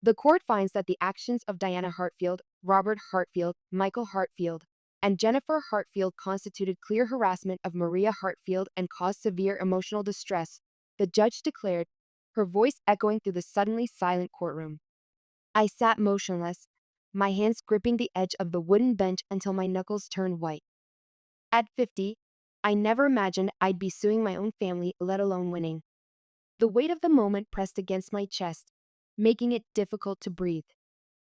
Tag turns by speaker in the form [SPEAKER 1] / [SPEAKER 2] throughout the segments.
[SPEAKER 1] The court finds that the actions of Diana Hartfield, Robert Hartfield, Michael Hartfield, and Jennifer Hartfield constituted clear harassment of Maria Hartfield and caused severe emotional distress, the judge declared, her voice echoing through the suddenly silent courtroom. I sat motionless, my hands gripping the edge of the wooden bench until my knuckles turned white. At 50, I never imagined I'd be suing my own family, let alone winning. The weight of the moment pressed against my chest, making it difficult to breathe.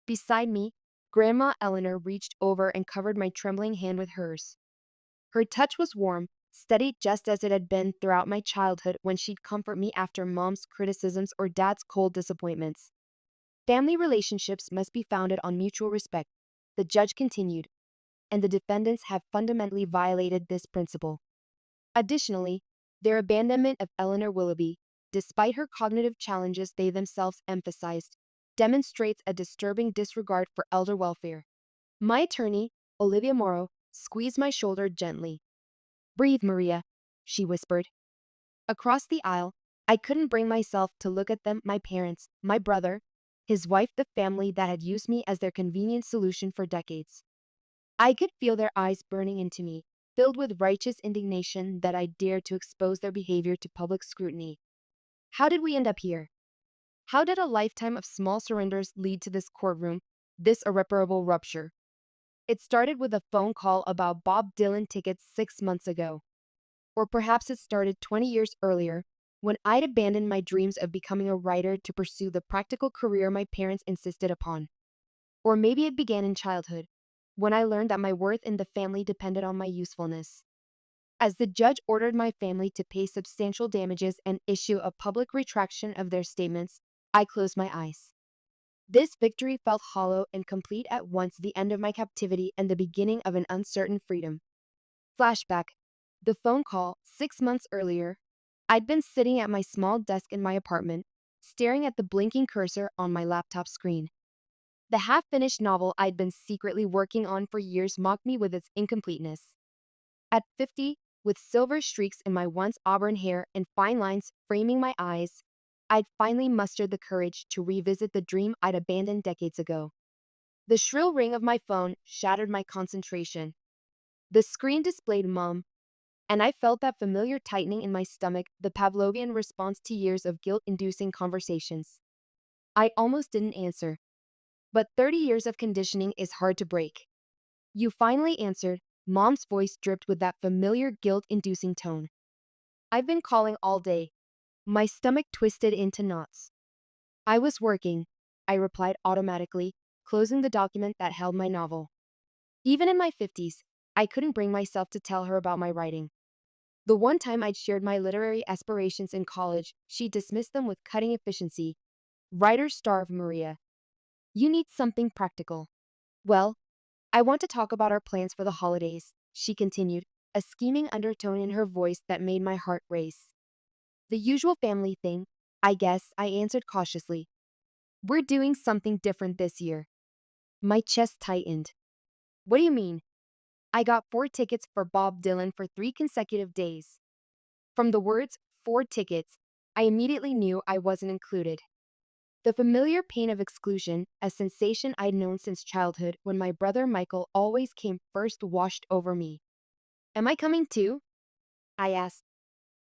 [SPEAKER 1] Beside me, Grandma Eleanor reached over and covered my trembling hand with hers. Her touch was warm, steady just as it had been throughout my childhood when she'd comfort me after Mom's criticisms or Dad's cold disappointments. Family relationships must be founded on mutual respect, the judge continued, and the defendants have fundamentally violated this principle. Additionally, their abandonment of Eleanor Willoughby, despite her cognitive challenges they themselves emphasized, demonstrates a disturbing disregard for elder welfare. My attorney, Olivia Morrow, squeezed my shoulder gently. Breathe, Maria, she whispered. Across the aisle, I couldn't bring myself to look at them, my parents, my brother, his wife, the family that had used me as their convenient solution for decades. I could feel their eyes burning into me, filled with righteous indignation that I dared to expose their behavior to public scrutiny. How did we end up here? How did a lifetime of small surrenders lead to this courtroom, this irreparable rupture? It started with a phone call about Bob Dylan tickets 6 months ago. Or perhaps it started 20 years earlier, when I'd abandoned my dreams of becoming a writer to pursue the practical career my parents insisted upon. Or maybe it began in childhood, when I learned that my worth in the family depended on my usefulness. As the judge ordered my family to pay substantial damages and issue a public retraction of their statements, I closed my eyes. This victory felt hollow and complete at once, the end of my captivity and the beginning of an uncertain freedom. Flashback. The phone call, 6 months earlier. I'd been sitting at my small desk in my apartment, staring at the blinking cursor on my laptop screen. The half-finished novel I'd been secretly working on for years mocked me with its incompleteness. At 50, with silver streaks in my once auburn hair and fine lines framing my eyes, I'd finally mustered the courage to revisit the dream I'd abandoned decades ago. The shrill ring of my phone shattered my concentration. The screen displayed Mom, and I felt that familiar tightening in my stomach, the Pavlovian response to years of guilt-inducing conversations. I almost didn't answer. But 30 years of conditioning is hard to break. You finally answered. Mom's voice dripped with that familiar guilt-inducing tone. I've been calling all day. My stomach twisted into knots. I was working, I replied automatically, closing the document that held my novel. Even in my 50s, I couldn't bring myself to tell her about my writing. The one time I'd shared my literary aspirations in college, she dismissed them with cutting efficiency. Writers starve, Maria. You need something practical. Well, I want to talk about our plans for the holidays, she continued, a scheming undertone in her voice that made my heart race. The usual family thing, I guess, I answered cautiously. We're doing something different this year. My chest tightened. What do you mean? I got 4 tickets for Bob Dylan for 3 consecutive days. From the words 4 tickets, I immediately knew I wasn't included. The familiar pain of exclusion, a sensation I'd known since childhood when my brother Michael always came first, washed over me. Am I coming too? I asked,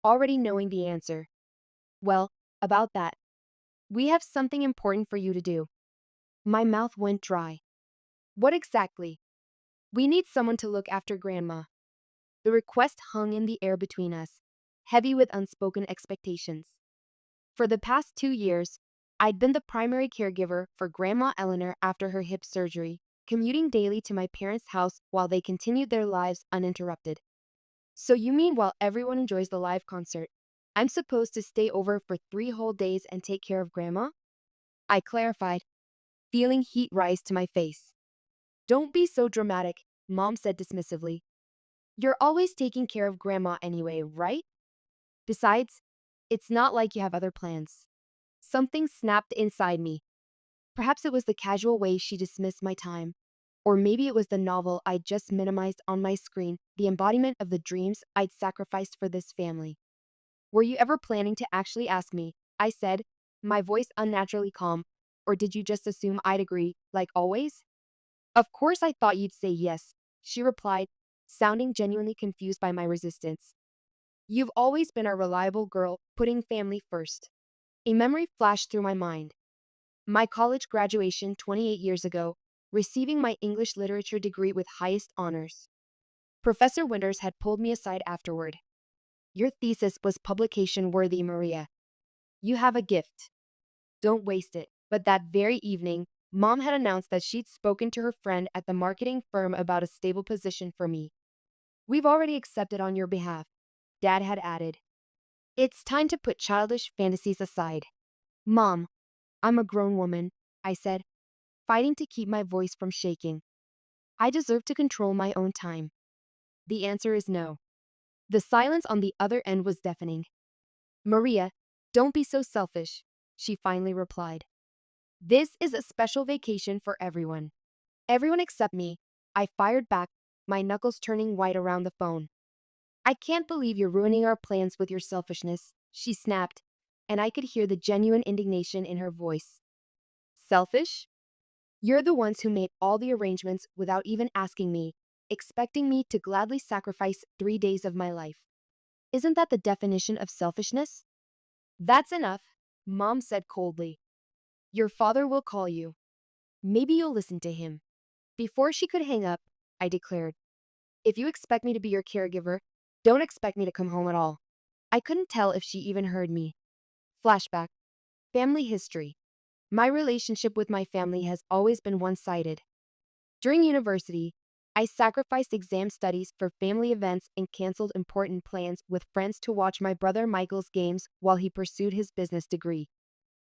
[SPEAKER 1] already knowing the answer. Well, about that. We have something important for you to do. My mouth went dry. What exactly? We need someone to look after Grandma. The request hung in the air between us, heavy with unspoken expectations. For the past 2 years, I'd been the primary caregiver for Grandma Eleanor after her hip surgery, commuting daily to my parents' house while they continued their lives uninterrupted. So you mean while everyone enjoys the live concert, I'm supposed to stay over for 3 whole days and take care of Grandma? I clarified, feeling heat rise to my face. Don't be so dramatic, Mom said dismissively. You're always taking care of Grandma anyway, right? Besides, it's not like you have other plans. Something snapped inside me. Perhaps it was the casual way she dismissed my time. Or maybe it was the novel I'd just minimized on my screen, the embodiment of the dreams I'd sacrificed for this family. Were you ever planning to actually ask me? I said, my voice unnaturally calm. or did you just assume I'd agree, like always? Of course I thought you'd say yes, she replied, sounding genuinely confused by my resistance. You've always been a reliable girl, putting family first. A memory flashed through my mind. My college graduation 28 years ago, receiving my English literature degree with highest honors. Professor Winters had pulled me aside afterward. Your thesis was publication worthy, Maria. You have a gift. Don't waste it. But that very evening, Mom had announced that she'd spoken to her friend at the marketing firm about a stable position for me. We've already accepted on your behalf, Dad had added. It's time to put childish fantasies aside. Mom, I'm a grown woman, I said, fighting to keep my voice from shaking. I deserve to control my own time. The answer is no. The silence on the other end was deafening. Maria, don't be so selfish, she finally replied. This is a special vacation for everyone. Everyone except me, I fired back, my knuckles turning white around the phone. I can't believe you're ruining our plans with your selfishness, she snapped, and I could hear the genuine indignation in her voice. Selfish? You're the ones who made all the arrangements without even asking me, expecting me to gladly sacrifice 3 days of my life. Isn't that the definition of selfishness? That's enough, Mom said coldly. Your father will call you. Maybe you'll listen to him. Before she could hang up, I declared, if you expect me to be your caregiver, don't expect me to come home at all. I couldn't tell if she even heard me. Flashback. Family history. My relationship with my family has always been one-sided. During university, I sacrificed exam studies for family events and canceled important plans with friends to watch my brother Michael's games while he pursued his business degree.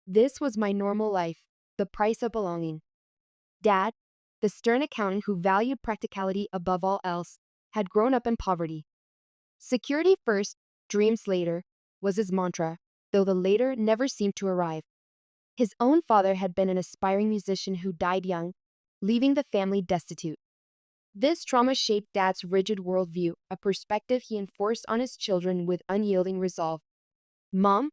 [SPEAKER 1] This was my normal life, the price of belonging. Dad, the stern accountant who valued practicality above all else, had grown up in poverty. Security first, dreams later, was his mantra, though the later never seemed to arrive. His own father had been an aspiring musician who died young, leaving the family destitute. This trauma shaped Dad's rigid worldview, a perspective he enforced on his children with unyielding resolve. Mom,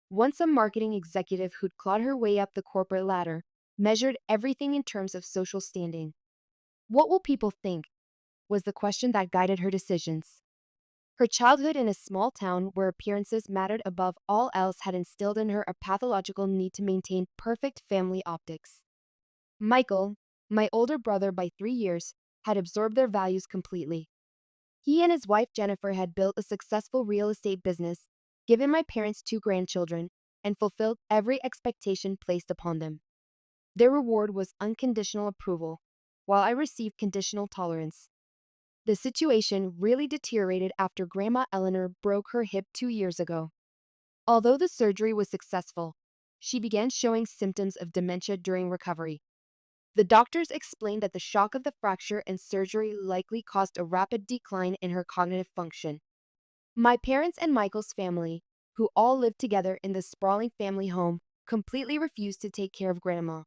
[SPEAKER 1] once a marketing executive who'd clawed her way up the corporate ladder, measured everything in terms of social standing. What will people think? Was the question that guided her decisions. Her childhood in a small town where appearances mattered above all else had instilled in her a pathological need to maintain perfect family optics. Michael, my older brother by 3 years, had absorbed their values completely. He and his wife Jennifer had built a successful real estate business, given my parents 2 grandchildren, and fulfilled every expectation placed upon them. Their reward was unconditional approval, while I received conditional tolerance. The situation really deteriorated after Grandma Eleanor broke her hip 2 years ago. Although the surgery was successful, she began showing symptoms of dementia during recovery. The doctors explained that the shock of the fracture and surgery likely caused a rapid decline in her cognitive function. My parents and Michael's family, who all lived together in the sprawling family home, completely refused to take care of Grandma.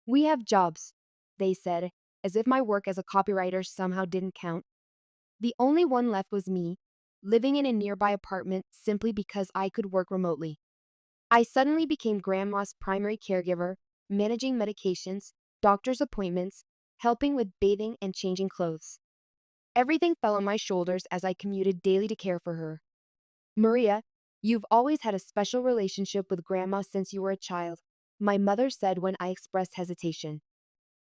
[SPEAKER 1] We have jobs, they said, as if my work as a copywriter somehow didn't count. The only one left was me, living in a nearby apartment simply because I could work remotely. I suddenly became Grandma's primary caregiver, managing medications, doctor's appointments, helping with bathing and changing clothes. Everything fell on my shoulders as I commuted daily to care for her. Maria, you've always had a special relationship with Grandma since you were a child, my mother said when I expressed hesitation.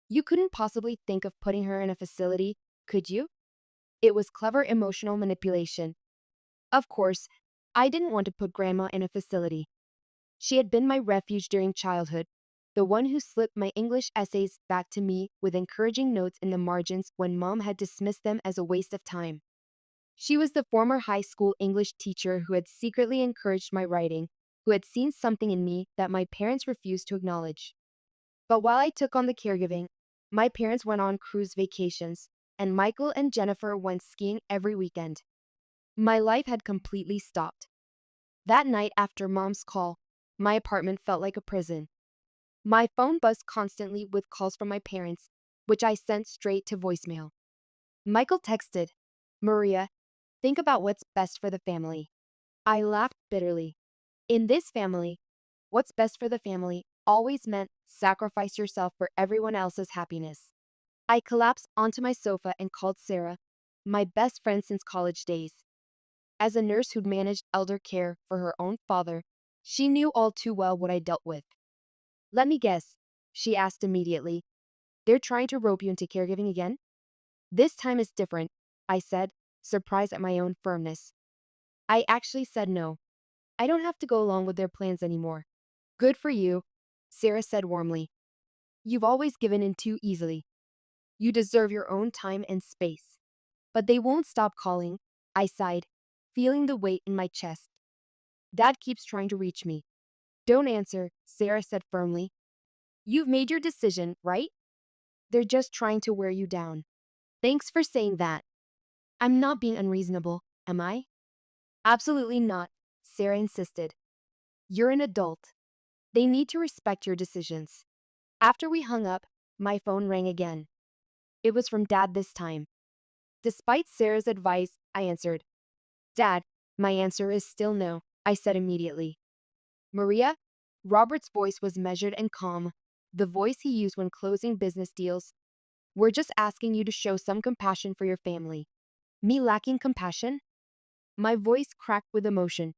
[SPEAKER 1] You couldn't possibly think of putting her in a facility, could you? It was clever emotional manipulation. Of course, I didn't want to put Grandma in a facility. She had been my refuge during childhood, the one who slipped my English essays back to me with encouraging notes in the margins when Mom had dismissed them as a waste of time. She was the former high school English teacher who had secretly encouraged my writing, who had seen something in me that my parents refused to acknowledge. But while I took on the caregiving, my parents went on cruise vacations, and Michael and Jennifer went skiing every weekend. My life had completely stopped. That night after Mom's call, my apartment felt like a prison. My phone buzzed constantly with calls from my parents, which I sent straight to voicemail. Michael texted, Maria, think about what's best for the family. I laughed bitterly. In this family, what's best for the family always meant sacrifice yourself for everyone else's happiness. I collapsed onto my sofa and called Sarah, my best friend since college days. As a nurse who'd managed elder care for her own father, she knew all too well what I dealt with. Let me guess, she asked immediately. They're trying to rope you into caregiving again? This time is different, I said, surprised at my own firmness. I actually said no. I don't have to go along with their plans anymore. Good for you, Sarah said warmly. You've always given in too easily. You deserve your own time and space. But they won't stop calling, I sighed, feeling the weight in my chest. Dad keeps trying to reach me. Don't answer, Sarah said firmly. You've made your decision, right? They're just trying to wear you down. Thanks for saying that. I'm not being unreasonable, am I? Absolutely not, Sarah insisted. You're an adult. They need to respect your decisions. After we hung up, my phone rang again. It was from Dad this time. Despite Sarah's advice, I answered. Dad, my answer is still no, I said immediately. Maria? Robert's voice was measured and calm, the voice he used when closing business deals. We're just asking you to show some compassion for your family. Me lacking compassion? My voice cracked with emotion.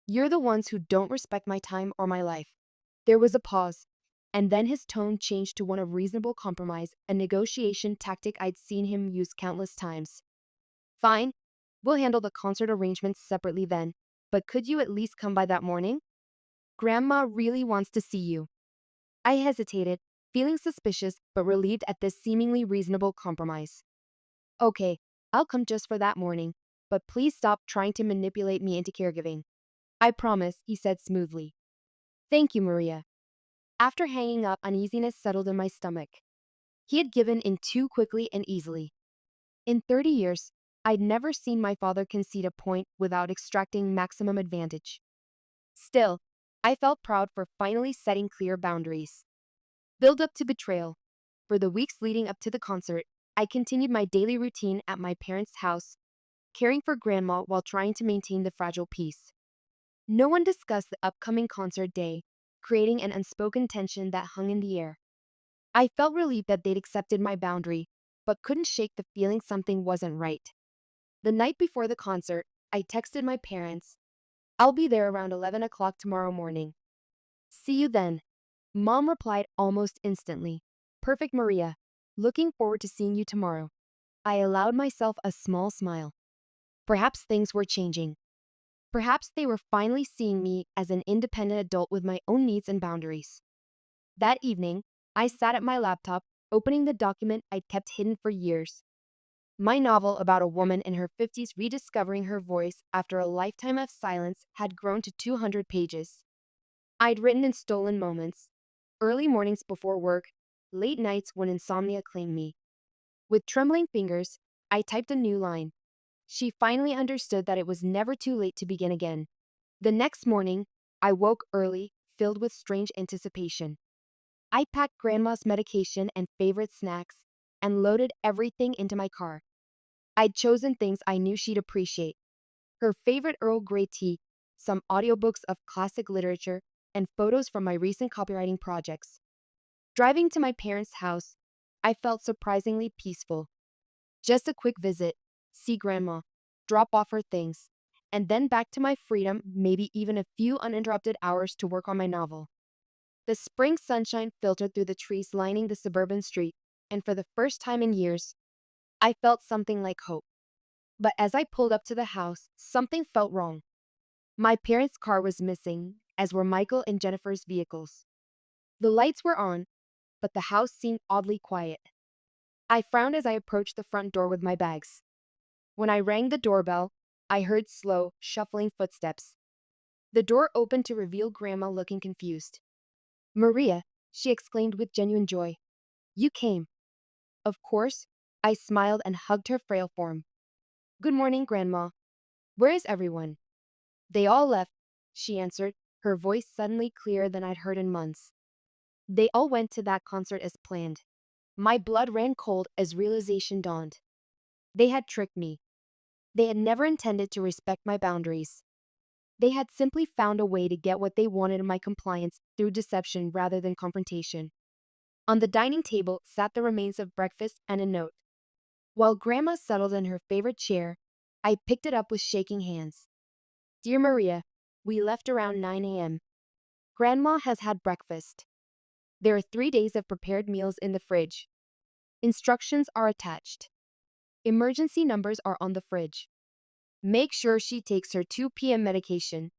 [SPEAKER 1] You're the ones who don't respect my time or my life. There was a pause, and then his tone changed to one of reasonable compromise, a negotiation tactic I'd seen him use countless times. Fine, we'll handle the concert arrangements separately then, but could you at least come by that morning? Grandma really wants to see you. I hesitated, feeling suspicious but relieved at this seemingly reasonable compromise. Okay, I'll come just for that morning, but please stop trying to manipulate me into caregiving. I promise, he said smoothly. Thank you, Maria. After hanging up, uneasiness settled in my stomach. He had given in too quickly and easily. In 30 years, I'd never seen my father concede a point without extracting maximum advantage. Still, I felt proud for finally setting clear boundaries. Build up to betrayal. For the weeks leading up to the concert, I continued my daily routine at my parents' house, caring for Grandma while trying to maintain the fragile peace. No one discussed the upcoming concert day, creating an unspoken tension that hung in the air. I felt relieved that they'd accepted my boundary, but couldn't shake the feeling something wasn't right. The night before the concert, I texted my parents. I'll be there around 11 o'clock tomorrow morning. See you then. Mom replied almost instantly. Perfect, Maria. Looking forward to seeing you tomorrow. I allowed myself a small smile. Perhaps things were changing. Perhaps they were finally seeing me as an independent adult with my own needs and boundaries. That evening, I sat at my laptop, opening the document I'd kept hidden for years. My novel about a woman in her 50s rediscovering her voice after a lifetime of silence had grown to 200 pages. I'd written in stolen moments, early mornings before work, late nights when insomnia claimed me. With trembling fingers, I typed a new line. She finally understood that it was never too late to begin again. The next morning, I woke early, filled with strange anticipation. I packed Grandma's medication and favorite snacks and loaded everything into my car. I'd chosen things I knew she'd appreciate. Her favorite Earl Grey tea, some audiobooks of classic literature, and photos from my recent copywriting projects. Driving to my parents' house, I felt surprisingly peaceful. Just a quick visit, see Grandma, drop off her things, and then back to my freedom, maybe even a few uninterrupted hours to work on my novel. The spring sunshine filtered through the trees lining the suburban street, and for the first time in years, I felt something like hope. But as I pulled up to the house, something felt wrong. My parents' car was missing, as were Michael and Jennifer's vehicles. The lights were on, but the house seemed oddly quiet. I frowned as I approached the front door with my bags. When I rang the doorbell, I heard slow, shuffling footsteps. The door opened to reveal Grandma looking confused. Maria, she exclaimed with genuine joy. You came. Of course, I smiled and hugged her frail form. Good morning, Grandma. Where is everyone? They all left, she answered, her voice suddenly clearer than I'd heard in months. They all went to that concert as planned. My blood ran cold as realization dawned. They had tricked me. They had never intended to respect my boundaries. They had simply found a way to get what they wanted in my compliance through deception rather than confrontation. On the dining table sat the remains of breakfast and a note. While Grandma settled in her favorite chair, I picked it up with shaking hands. Dear Maria, we left around 9 a.m. Grandma has had breakfast. There are 3 days of prepared meals in the fridge. Instructions are attached. Emergency numbers are on the fridge. Make sure she takes her 2 p.m. medication.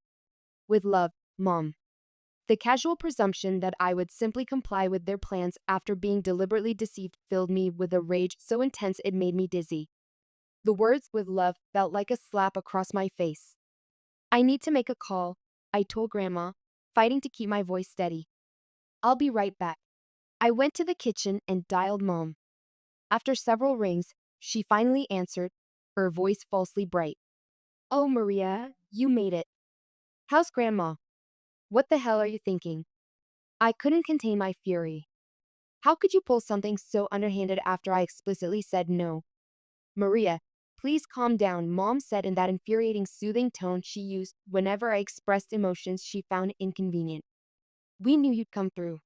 [SPEAKER 1] With love, Mom. The casual presumption that I would simply comply with their plans after being deliberately deceived filled me with a rage so intense it made me dizzy. The words "with love" felt like a slap across my face. I need to make a call, I told Grandma, fighting to keep my voice steady. I'll be right back. I went to the kitchen and dialed Mom. After several rings, she finally answered, her voice falsely bright. Oh, Maria, you made it. How's Grandma? What the hell are you thinking? I couldn't contain my fury. How could you pull something so underhanded after I explicitly said no? Maria, please calm down, Mom said in that infuriating soothing tone she used whenever I expressed emotions she found inconvenient. We knew you'd come through.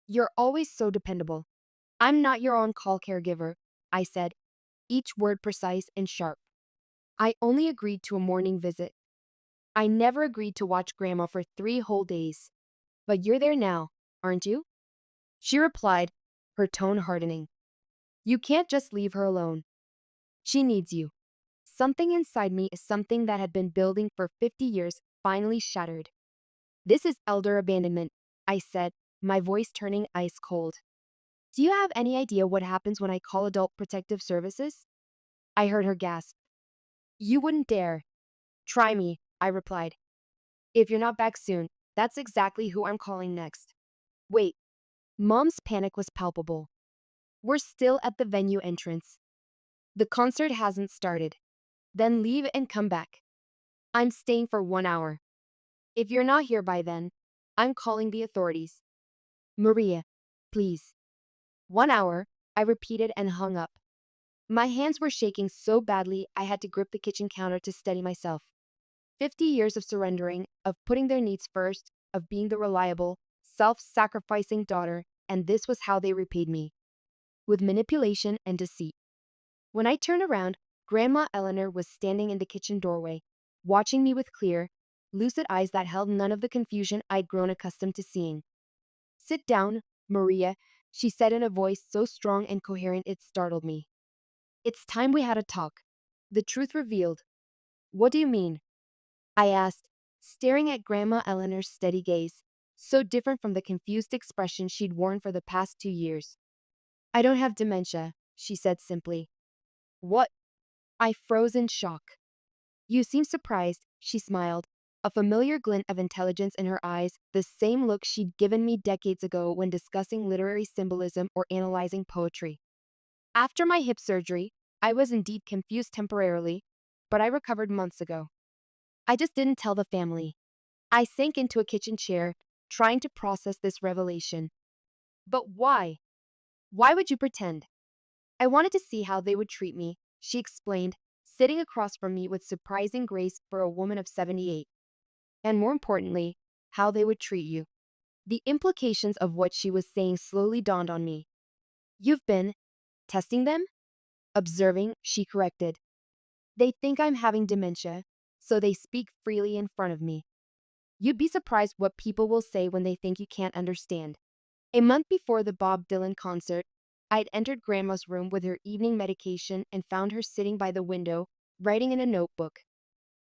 [SPEAKER 1] You're always so dependable. I'm not your on-call caregiver, I said, each word precise and sharp. I only agreed to a morning visit. I never agreed to watch Grandma for 3 whole days. But you're there now, aren't you? She replied, her tone hardening. You can't just leave her alone. She needs you. Something inside me, something that had been building for 50 years, finally shattered. This is elder abandonment, I said, my voice turning ice cold. Do you have any idea what happens when I call Adult Protective Services? I heard her gasp. You wouldn't dare. Try me, I replied. If you're not back soon, that's exactly who I'm calling next. Wait. Mom's panic was palpable. We're still at the venue entrance. The concert hasn't started. Then leave and come back. I'm staying for 1 hour. If you're not here by then, I'm calling the authorities. Maria, please. 1 hour, I repeated and hung up. My hands were shaking so badly I had to grip the kitchen counter to steady myself. 50 years of surrendering, of putting their needs first, of being the reliable, self-sacrificing daughter, and this was how they repaid me. With manipulation and deceit. When I turned around, Grandma Eleanor was standing in the kitchen doorway, watching me with clear, lucid eyes that held none of the confusion I'd grown accustomed to seeing. Sit down, Maria, she said in a voice so strong and coherent it startled me. It's time we had a talk. The truth revealed. What do you mean? I asked, staring at Grandma Eleanor's steady gaze, so different from the confused expression she'd worn for the past 2 years. I don't have dementia, she said simply. What? I froze in shock. You seem surprised, she smiled, a familiar glint of intelligence in her eyes, the same look she'd given me decades ago when discussing literary symbolism or analyzing poetry. After my hip surgery, I was indeed confused temporarily, but I recovered months ago. I just didn't tell the family. I sank into a kitchen chair, trying to process this revelation. But why? Why would you pretend? I wanted to see how they would treat me, she explained, sitting across from me with surprising grace for a woman of 78. And more importantly, how they would treat you. The implications of what she was saying slowly dawned on me. You've been testing them? Observing, she corrected. They think I'm having dementia, so they speak freely in front of me. You'd be surprised what people will say when they think you can't understand. A month before the Bob Dylan concert, I'd entered Grandma's room with her evening medication and found her sitting by the window, writing in a notebook.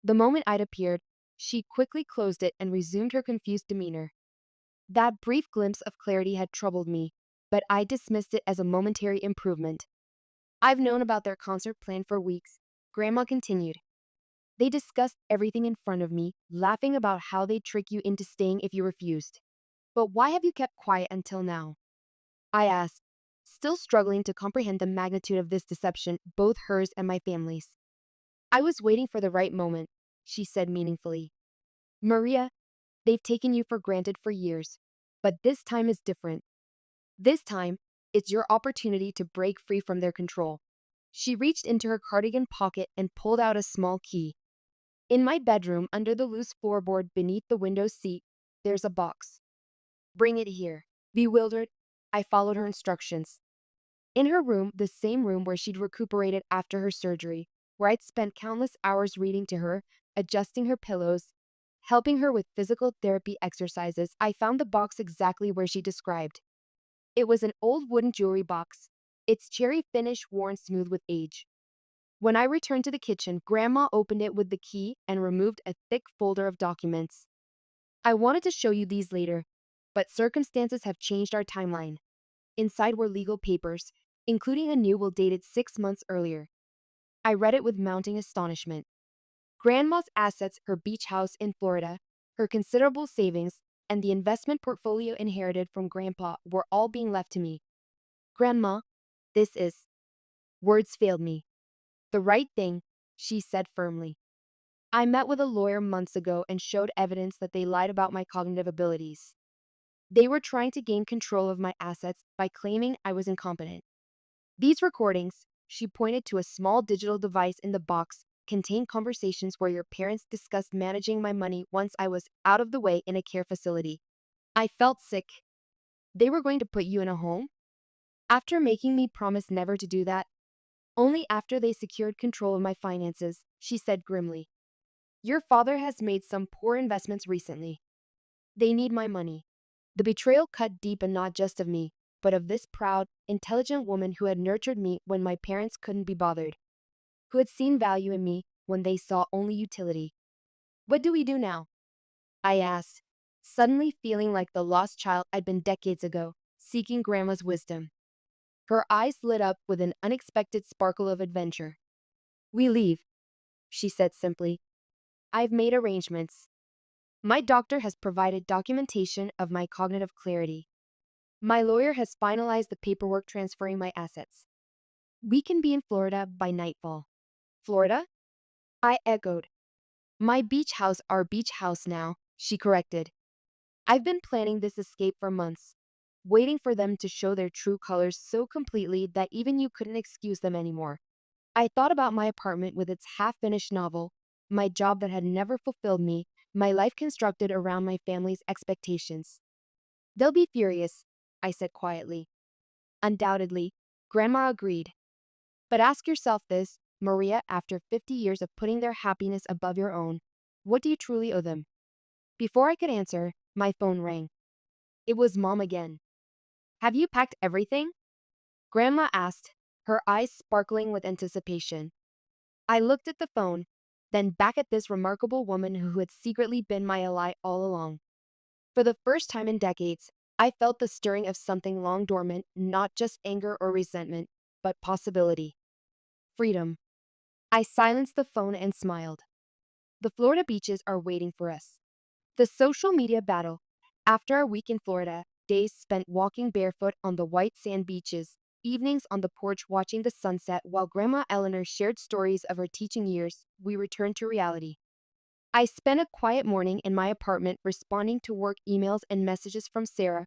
[SPEAKER 1] The moment I'd appeared, she quickly closed it and resumed her confused demeanor. That brief glimpse of clarity had troubled me, but I dismissed it as a momentary improvement. I've known about their concert plan for weeks, Grandma continued. They discussed everything in front of me, laughing about how they'd trick you into staying if you refused. But why have you kept quiet until now? I asked, still struggling to comprehend the magnitude of this deception, both hers and my family's. I was waiting for the right moment, she said meaningfully. Maria, they've taken you for granted for years, but this time is different. This time, it's your opportunity to break free from their control. She reached into her cardigan pocket and pulled out a small key. In my bedroom, under the loose floorboard beneath the window seat, there's a box. Bring it here. Bewildered, I followed her instructions. In her room, the same room where she'd recuperated after her surgery, where I'd spent countless hours reading to her, adjusting her pillows, helping her with physical therapy exercises, I found the box exactly where she described. It was an old wooden jewelry box, its cherry finish worn smooth with age. When I returned to the kitchen, Grandma opened it with the key and removed a thick folder of documents. I wanted to show you these later, but circumstances have changed our timeline. Inside were legal papers, including a new will dated 6 months earlier. I read it with mounting astonishment. Grandma's assets, her beach house in Florida, her considerable savings, and the investment portfolio inherited from Grandpa were all being left to me. Grandma, this is. Words failed me. The right thing, she said firmly. I met with a lawyer months ago and showed evidence that they lied about my cognitive abilities. They were trying to gain control of my assets by claiming I was incompetent. These recordings, she pointed to a small digital device in the box, contain conversations where your parents discussed managing my money once I was out of the way in a care facility. I felt sick. They were going to put you in a home? After making me promise never to do that, only after they secured control of my finances, she said grimly. Your father has made some poor investments recently. They need my money. The betrayal cut deep, and not just of me, but of this proud, intelligent woman who had nurtured me when my parents couldn't be bothered, who had seen value in me when they saw only utility. What do we do now? I asked, suddenly feeling like the lost child I'd been decades ago, seeking Grandma's wisdom. Her eyes lit up with an unexpected sparkle of adventure. We leave, she said simply. I've made arrangements. My doctor has provided documentation of my cognitive clarity. My lawyer has finalized the paperwork transferring my assets. We can be in Florida by nightfall. Florida? I echoed. My beach house, our beach house now, she corrected. I've been planning this escape for months, waiting for them to show their true colors so completely that even you couldn't excuse them anymore. I thought about my apartment with its half-finished novel, my job that had never fulfilled me, my life constructed around my family's expectations. They'll be furious, I said quietly. Undoubtedly, Grandma agreed. But ask yourself this, Maria, after 50 years of putting their happiness above your own, what do you truly owe them? Before I could answer, my phone rang. It was Mom again. Have you packed everything? Grandma asked, her eyes sparkling with anticipation. I looked at the phone, then back at this remarkable woman who had secretly been my ally all along. For the first time in decades, I felt the stirring of something long dormant, not just anger or resentment, but possibility. Freedom. I silenced the phone and smiled. The Florida beaches are waiting for us. The social media battle. After our week in Florida, days spent walking barefoot on the white sand beaches, evenings on the porch watching the sunset while Grandma Eleanor shared stories of her teaching years, we returned to reality. I spent a quiet morning in my apartment responding to work emails and messages from Sarah,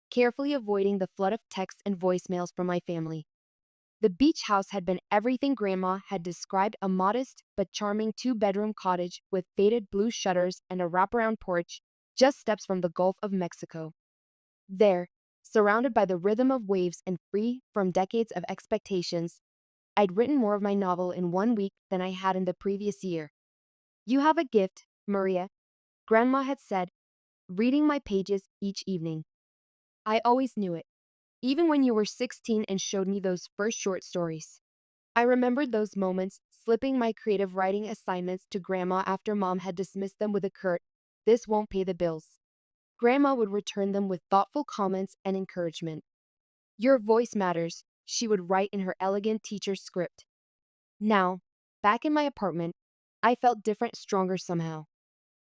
[SPEAKER 1] carefully avoiding the flood of texts and voicemails from my family. The beach house had been everything Grandma had described: a modest but charming two-bedroom cottage with faded blue shutters and a wraparound porch, just steps from the Gulf of Mexico. There, surrounded by the rhythm of waves and free from decades of expectations, I'd written more of my novel in 1 week than I had in the previous year. You have a gift, Maria, Grandma had said, reading my pages each evening. I always knew it, even when you were 16 and showed me those first short stories. I remembered those moments, slipping my creative writing assignments to Grandma after Mom had dismissed them with a curt, "This won't pay the bills." Grandma would return them with thoughtful comments and encouragement. "Your voice matters," she would write in her elegant teacher's script. Now, back in my apartment, I felt different, stronger somehow.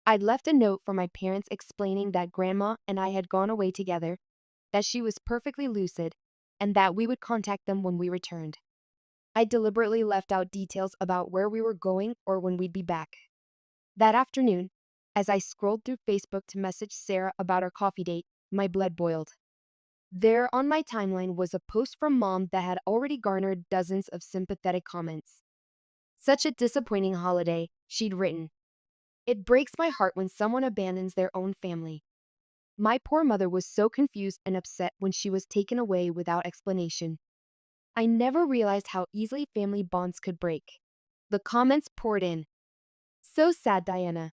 [SPEAKER 1] I'd left a note for my parents explaining that Grandma and I had gone away together, that she was perfectly lucid, and that we would contact them when we returned. I deliberately left out details about where we were going or when we'd be back. That afternoon, as I scrolled through Facebook to message Sarah about our coffee date, my blood boiled. There on my timeline was a post from Mom that had already garnered dozens of sympathetic comments. Such a disappointing holiday, she'd written. It breaks my heart when someone abandons their own family. My poor mother was so confused and upset when she was taken away without explanation. I never realized how easily family bonds could break. The comments poured in. So sad, Diana.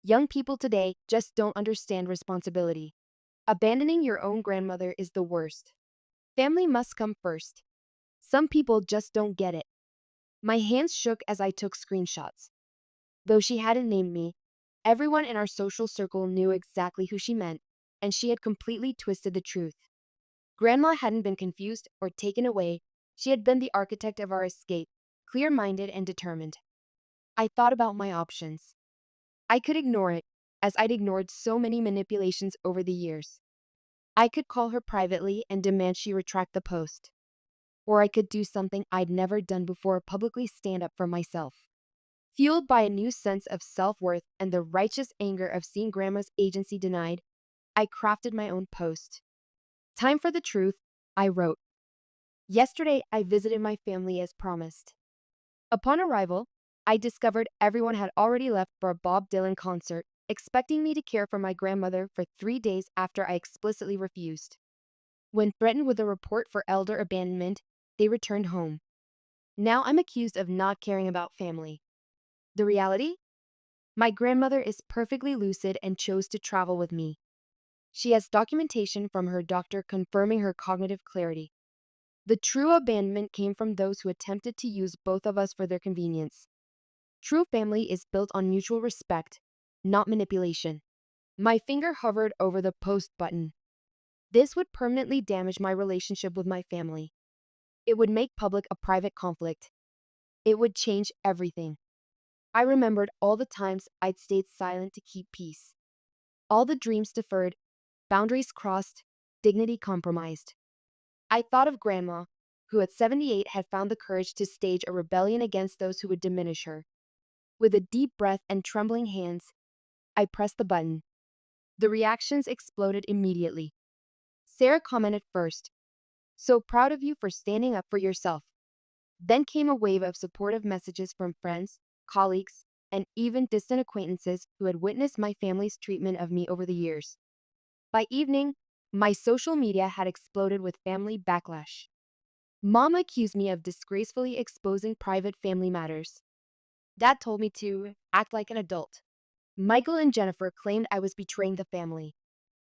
[SPEAKER 1] Young people today just don't understand responsibility. Abandoning your own grandmother is the worst. Family must come first. Some people just don't get it. My hands shook as I took screenshots. Though she hadn't named me, everyone in our social circle knew exactly who she meant, and she had completely twisted the truth. Grandma hadn't been confused or taken away, she had been the architect of our escape, clear-minded and determined. I thought about my options. I could ignore it, as I'd ignored so many manipulations over the years. I could call her privately and demand she retract the post. Or I could do something I'd never done before, publicly stand up for myself. Fueled by a new sense of self-worth and the righteous anger of seeing Grandma's agency denied, I crafted my own post. Time for the truth, I wrote. Yesterday, I visited my family as promised. Upon arrival, I discovered everyone had already left for a Bob Dylan concert, expecting me to care for my grandmother for 3 days after I explicitly refused. When threatened with a report for elder abandonment, they returned home. Now I'm accused of not caring about family. The reality? My grandmother is perfectly lucid and chose to travel with me. She has documentation from her doctor confirming her cognitive clarity. The true abandonment came from those who attempted to use both of us for their convenience. True family is built on mutual respect, not manipulation. My finger hovered over the post button. This would permanently damage my relationship with my family. It would make public a private conflict. It would change everything. I remembered all the times I'd stayed silent to keep peace. All the dreams deferred, boundaries crossed, dignity compromised. I thought of Grandma, who at 78 had found the courage to stage a rebellion against those who would diminish her. With a deep breath and trembling hands, I pressed the button. The reactions exploded immediately. Sarah commented first, "So proud of you for standing up for yourself." Then came a wave of supportive messages from friends, colleagues, and even distant acquaintances who had witnessed my family's treatment of me over the years. By evening, my social media had exploded with family backlash. Mom accused me of disgracefully exposing private family matters. Dad told me to act like an adult. Michael and Jennifer claimed I was betraying the family.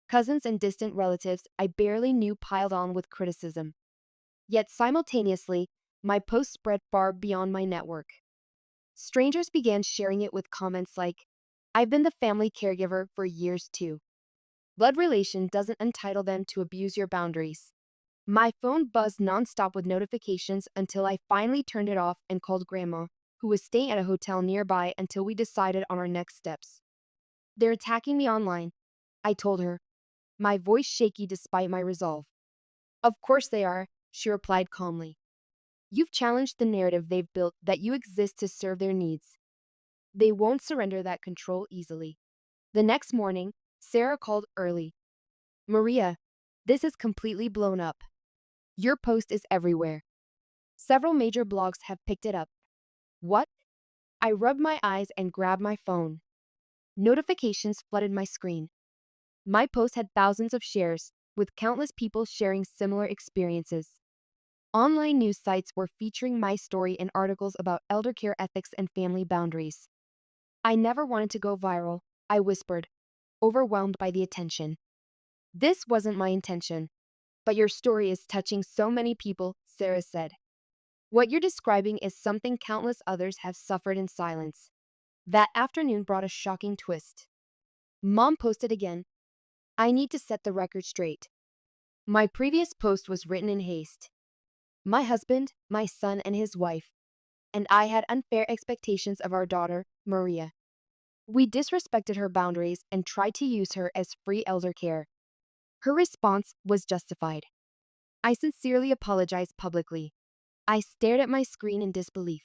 [SPEAKER 1] Cousins and distant relatives I barely knew piled on with criticism. Yet simultaneously, my post spread far beyond my network. Strangers began sharing it with comments like, "I've been the family caregiver for years too." Blood relation doesn't entitle them to abuse your boundaries. My phone buzzed nonstop with notifications until I finally turned it off and called Grandma, who was staying at a hotel nearby until we decided on our next steps. "They're attacking me online," I told her, my voice shaky despite my resolve. "Of course they are," she replied calmly. "You've challenged the narrative they've built that you exist to serve their needs. They won't surrender that control easily." The next morning, Sarah called early. "Maria, this is completely blown up. Your post is everywhere. Several major blogs have picked it up." "What?" I rubbed my eyes and grabbed my phone. Notifications flooded my screen. My post had thousands of shares, with countless people sharing similar experiences. Online news sites were featuring my story in articles about elder care ethics and family boundaries. "I never wanted to go viral," I whispered, overwhelmed by the attention. "This wasn't my intention. But your story is touching so many people," Sarah said. "What you're describing is something countless others have suffered in silence." That afternoon brought a shocking twist. Mom posted again, "I need to set the record straight. My previous post was written in haste. My husband, my son, and his wife, and I had unfair expectations of our daughter, Maria. We disrespected her boundaries and tried to use her as free elder care." Her response was justified. "I sincerely apologize publicly." I stared at my screen in disbelief.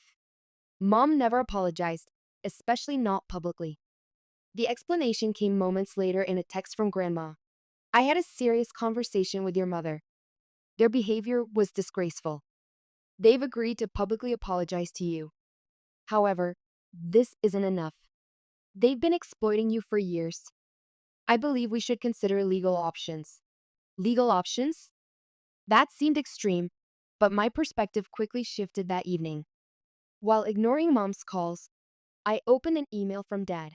[SPEAKER 1] Mom never apologized, especially not publicly. The explanation came moments later in a text from Grandma. "I had a serious conversation with your mother. Their behavior was disgraceful. They've agreed to publicly apologize to you. However, this isn't enough. They've been exploiting you for years. I believe we should consider legal options. Legal options? That seemed extreme, but my perspective quickly shifted that evening. While ignoring mom's calls, I opened an email from dad.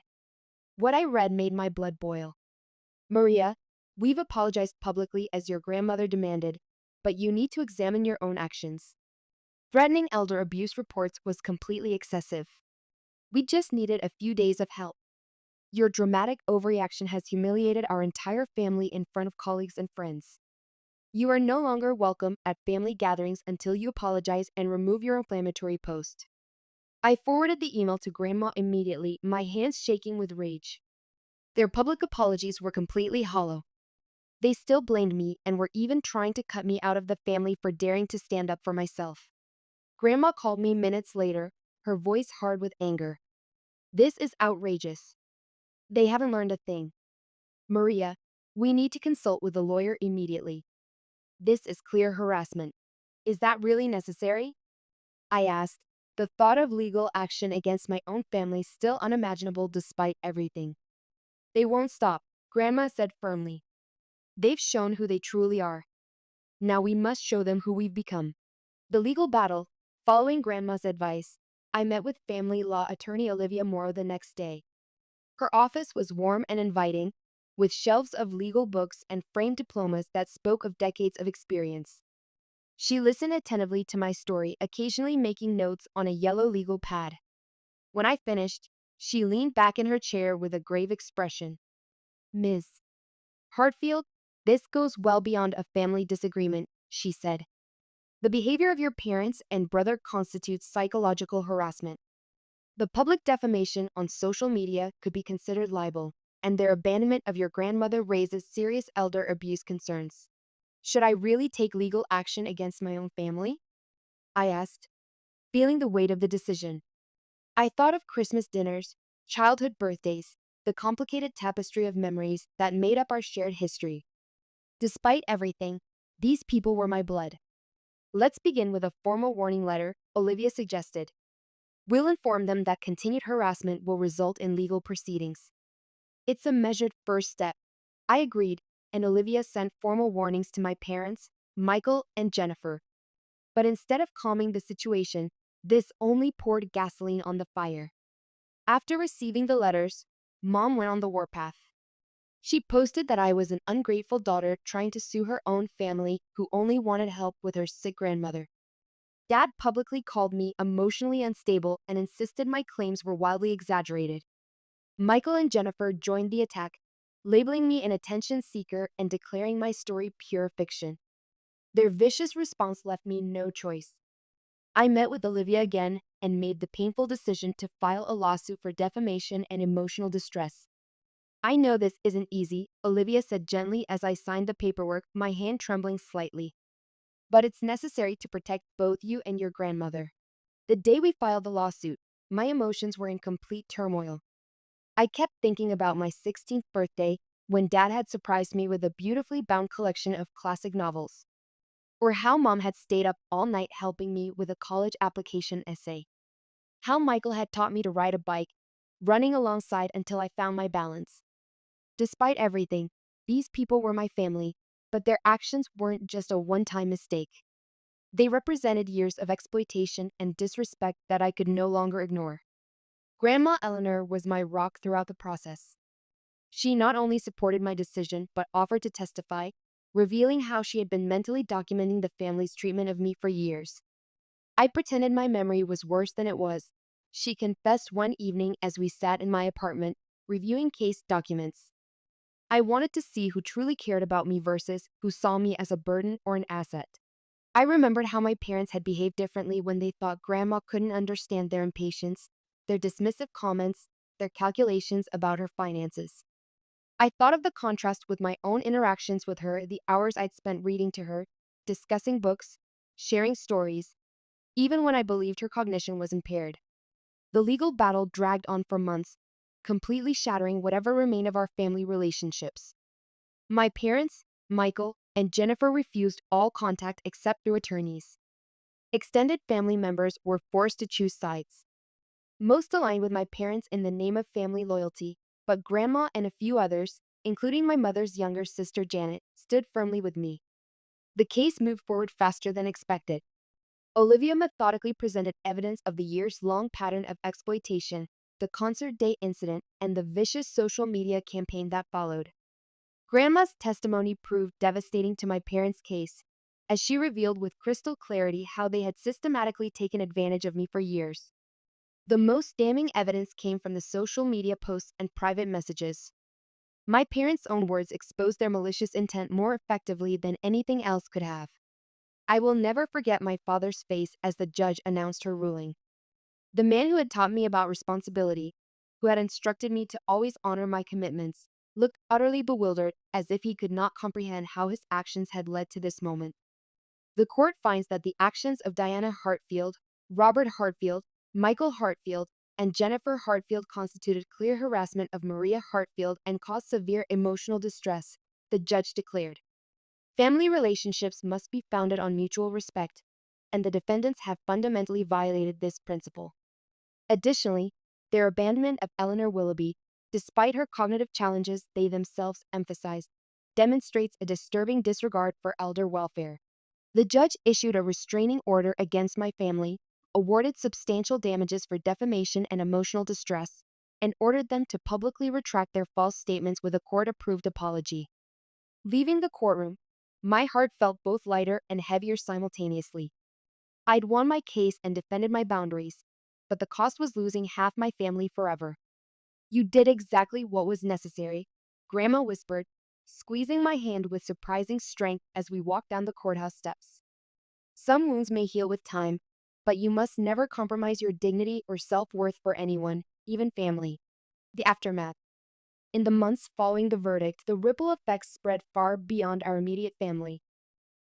[SPEAKER 1] What I read made my blood boil. Maria, we've apologized publicly as your grandmother demanded, but you need to examine your own actions. Threatening elder abuse reports was completely excessive. We just needed a few days of help. Your dramatic overreaction has humiliated our entire family in front of colleagues and friends. You are no longer welcome at family gatherings until you apologize and remove your inflammatory post. I forwarded the email to Grandma immediately, my hands shaking with rage. Their public apologies were completely hollow. They still blamed me and were even trying to cut me out of the family for daring to stand up for myself. Grandma called me minutes later, her voice hard with anger. This is outrageous. They haven't learned a thing. Maria, we need to consult with a lawyer immediately. This is clear harassment. Is that really necessary? I asked, the thought of legal action against my own family still unimaginable despite everything. They won't stop, Grandma said firmly. They've shown who they truly are. Now we must show them who we've become. The legal battle, following Grandma's advice, I met with family law attorney Olivia Morrow the next day. Her office was warm and inviting, with shelves of legal books and framed diplomas that spoke of decades of experience. She listened attentively to my story, occasionally making notes on a yellow legal pad. When I finished, she leaned back in her chair with a grave expression. Ms. Hartfield, this goes well beyond a family disagreement, she said. The behavior of your parents and brother constitutes psychological harassment. The public defamation on social media could be considered libel, and their abandonment of your grandmother raises serious elder abuse concerns. Should I really take legal action against my own family? I asked, feeling the weight of the decision. I thought of Christmas dinners, childhood birthdays, the complicated tapestry of memories that made up our shared history. Despite everything, these people were my blood. Let's begin with a formal warning letter, Olivia suggested. We'll inform them that continued harassment will result in legal proceedings. It's a measured first step. I agreed, and Olivia sent formal warnings to my parents, Michael and Jennifer. But instead of calming the situation, this only poured gasoline on the fire. After receiving the letters, Mom went on the warpath. She posted that I was an ungrateful daughter trying to sue her own family who only wanted help with her sick grandmother. Dad publicly called me emotionally unstable and insisted my claims were wildly exaggerated. Michael and Jennifer joined the attack, labeling me an attention seeker and declaring my story pure fiction. Their vicious response left me no choice. I met with Olivia again and made the painful decision to file a lawsuit for defamation and emotional distress. I know this isn't easy, Olivia said gently as I signed the paperwork, my hand trembling slightly. But it's necessary to protect both you and your grandmother. The day we filed the lawsuit, my emotions were in complete turmoil. I kept thinking about my 16th birthday when Dad had surprised me with a beautifully bound collection of classic novels. Or how Mom had stayed up all night helping me with a college application essay. How Michael had taught me to ride a bike, running alongside until I found my balance. Despite everything, these people were my family, but their actions weren't just a one-time mistake. They represented years of exploitation and disrespect that I could no longer ignore. Grandma Eleanor was my rock throughout the process. She not only supported my decision but offered to testify, revealing how she had been mentally documenting the family's treatment of me for years. I pretended my memory was worse than it was. She confessed one evening as we sat in my apartment, reviewing case documents. I wanted to see who truly cared about me versus who saw me as a burden or an asset. I remembered how my parents had behaved differently when they thought Grandma couldn't understand their impatience, their dismissive comments, their calculations about her finances. I thought of the contrast with my own interactions with her, the hours I'd spent reading to her, discussing books, sharing stories, even when I believed her cognition was impaired. The legal battle dragged on for months, completely shattering whatever remained of our family relationships. My parents, Michael, and Jennifer refused all contact except through attorneys. Extended family members were forced to choose sides. most aligned with my parents in the name of family loyalty, but Grandma and a few others, including my mother's younger sister Janet, stood firmly with me. The case moved forward faster than expected. Olivia methodically presented evidence of the years-long pattern of exploitation, the concert day incident, and the vicious social media campaign that followed. Grandma's testimony proved devastating to my parents' case, as she revealed with crystal clarity how they had systematically taken advantage of me for years. The most damning evidence came from the social media posts and private messages. My parents' own words exposed their malicious intent more effectively than anything else could have. I will never forget my father's face as the judge announced her ruling. The man who had taught me about responsibility, who had instructed me to always honor my commitments, looked utterly bewildered as if he could not comprehend how his actions had led to this moment. The court finds that the actions of Diana Hartfield, Robert Hartfield, Michael Hartfield, and Jennifer Hartfield constituted clear harassment of Maria Hartfield and caused severe emotional distress, the judge declared. Family relationships must be founded on mutual respect, and the defendants have fundamentally violated this principle. Additionally, their abandonment of Eleanor Willoughby, despite her cognitive challenges they themselves emphasized, demonstrates a disturbing disregard for elder welfare. The judge issued a restraining order against my family, awarded substantial damages for defamation and emotional distress, and ordered them to publicly retract their false statements with a court-approved apology. Leaving the courtroom, my heart felt both lighter and heavier simultaneously. I'd won my case and defended my boundaries, but the cost was losing half my family forever. You did exactly what was necessary, Grandma whispered, squeezing my hand with surprising strength as we walked down the courthouse steps. Some wounds may heal with time, but you must never compromise your dignity or self-worth for anyone, even family. The aftermath. In the months following the verdict, the ripple effects spread far beyond our immediate family.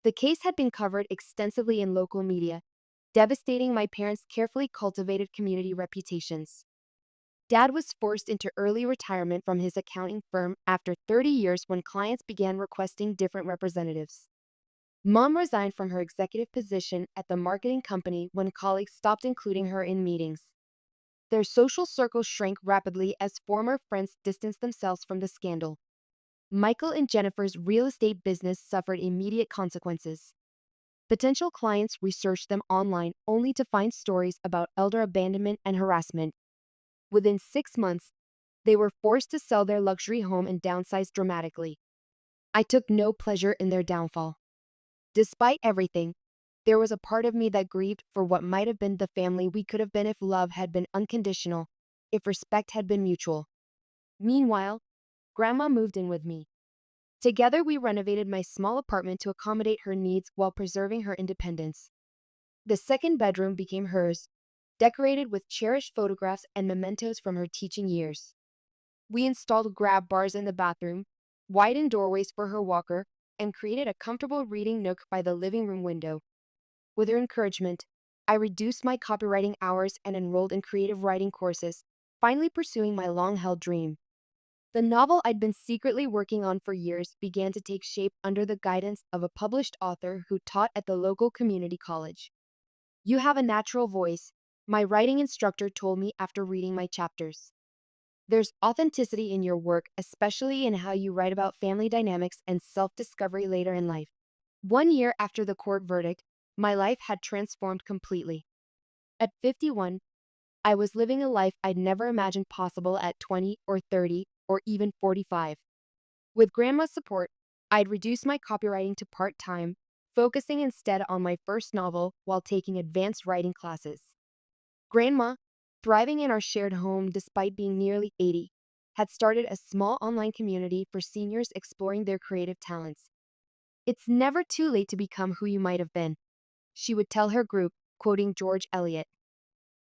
[SPEAKER 1] The case had been covered extensively in local media, devastating my parents' carefully cultivated community reputations. Dad was forced into early retirement from his accounting firm after 30 years when clients began requesting different representatives. Mom resigned from her executive position at the marketing company when colleagues stopped including her in meetings. Their social circles shrank rapidly as former friends distanced themselves from the scandal. Michael and Jennifer's real estate business suffered immediate consequences. Potential clients researched them online only to find stories about elder abandonment and harassment. Within 6 months, they were forced to sell their luxury home and downsize dramatically. I took no pleasure in their downfall. Despite everything, there was a part of me that grieved for what might have been the family we could have been if love had been unconditional, if respect had been mutual. Meanwhile, Grandma moved in with me. Together, we renovated my small apartment to accommodate her needs while preserving her independence. The second bedroom became hers, decorated with cherished photographs and mementos from her teaching years. We installed grab bars in the bathroom, widened doorways for her walker, and created a comfortable reading nook by the living room window. With her encouragement, I reduced my copywriting hours and enrolled in creative writing courses, finally pursuing my long-held dream. The novel I'd been secretly working on for years began to take shape under the guidance of a published author who taught at the local community college. "You have a natural voice," my writing instructor told me after reading my chapters. "There's authenticity in your work, especially in how you write about family dynamics and self-discovery later in life." 1 year after the court verdict, my life had transformed completely. At 51, I was living a life I'd never imagined possible at 20 or 30 or even 45. With Grandma's support, I'd reduced my copywriting to part-time, focusing instead on my first novel while taking advanced writing classes. Grandma, thriving in our shared home despite being nearly 80, had started a small online community for seniors exploring their creative talents. "It's never too late to become who you might have been," she would tell her group, quoting George Eliot.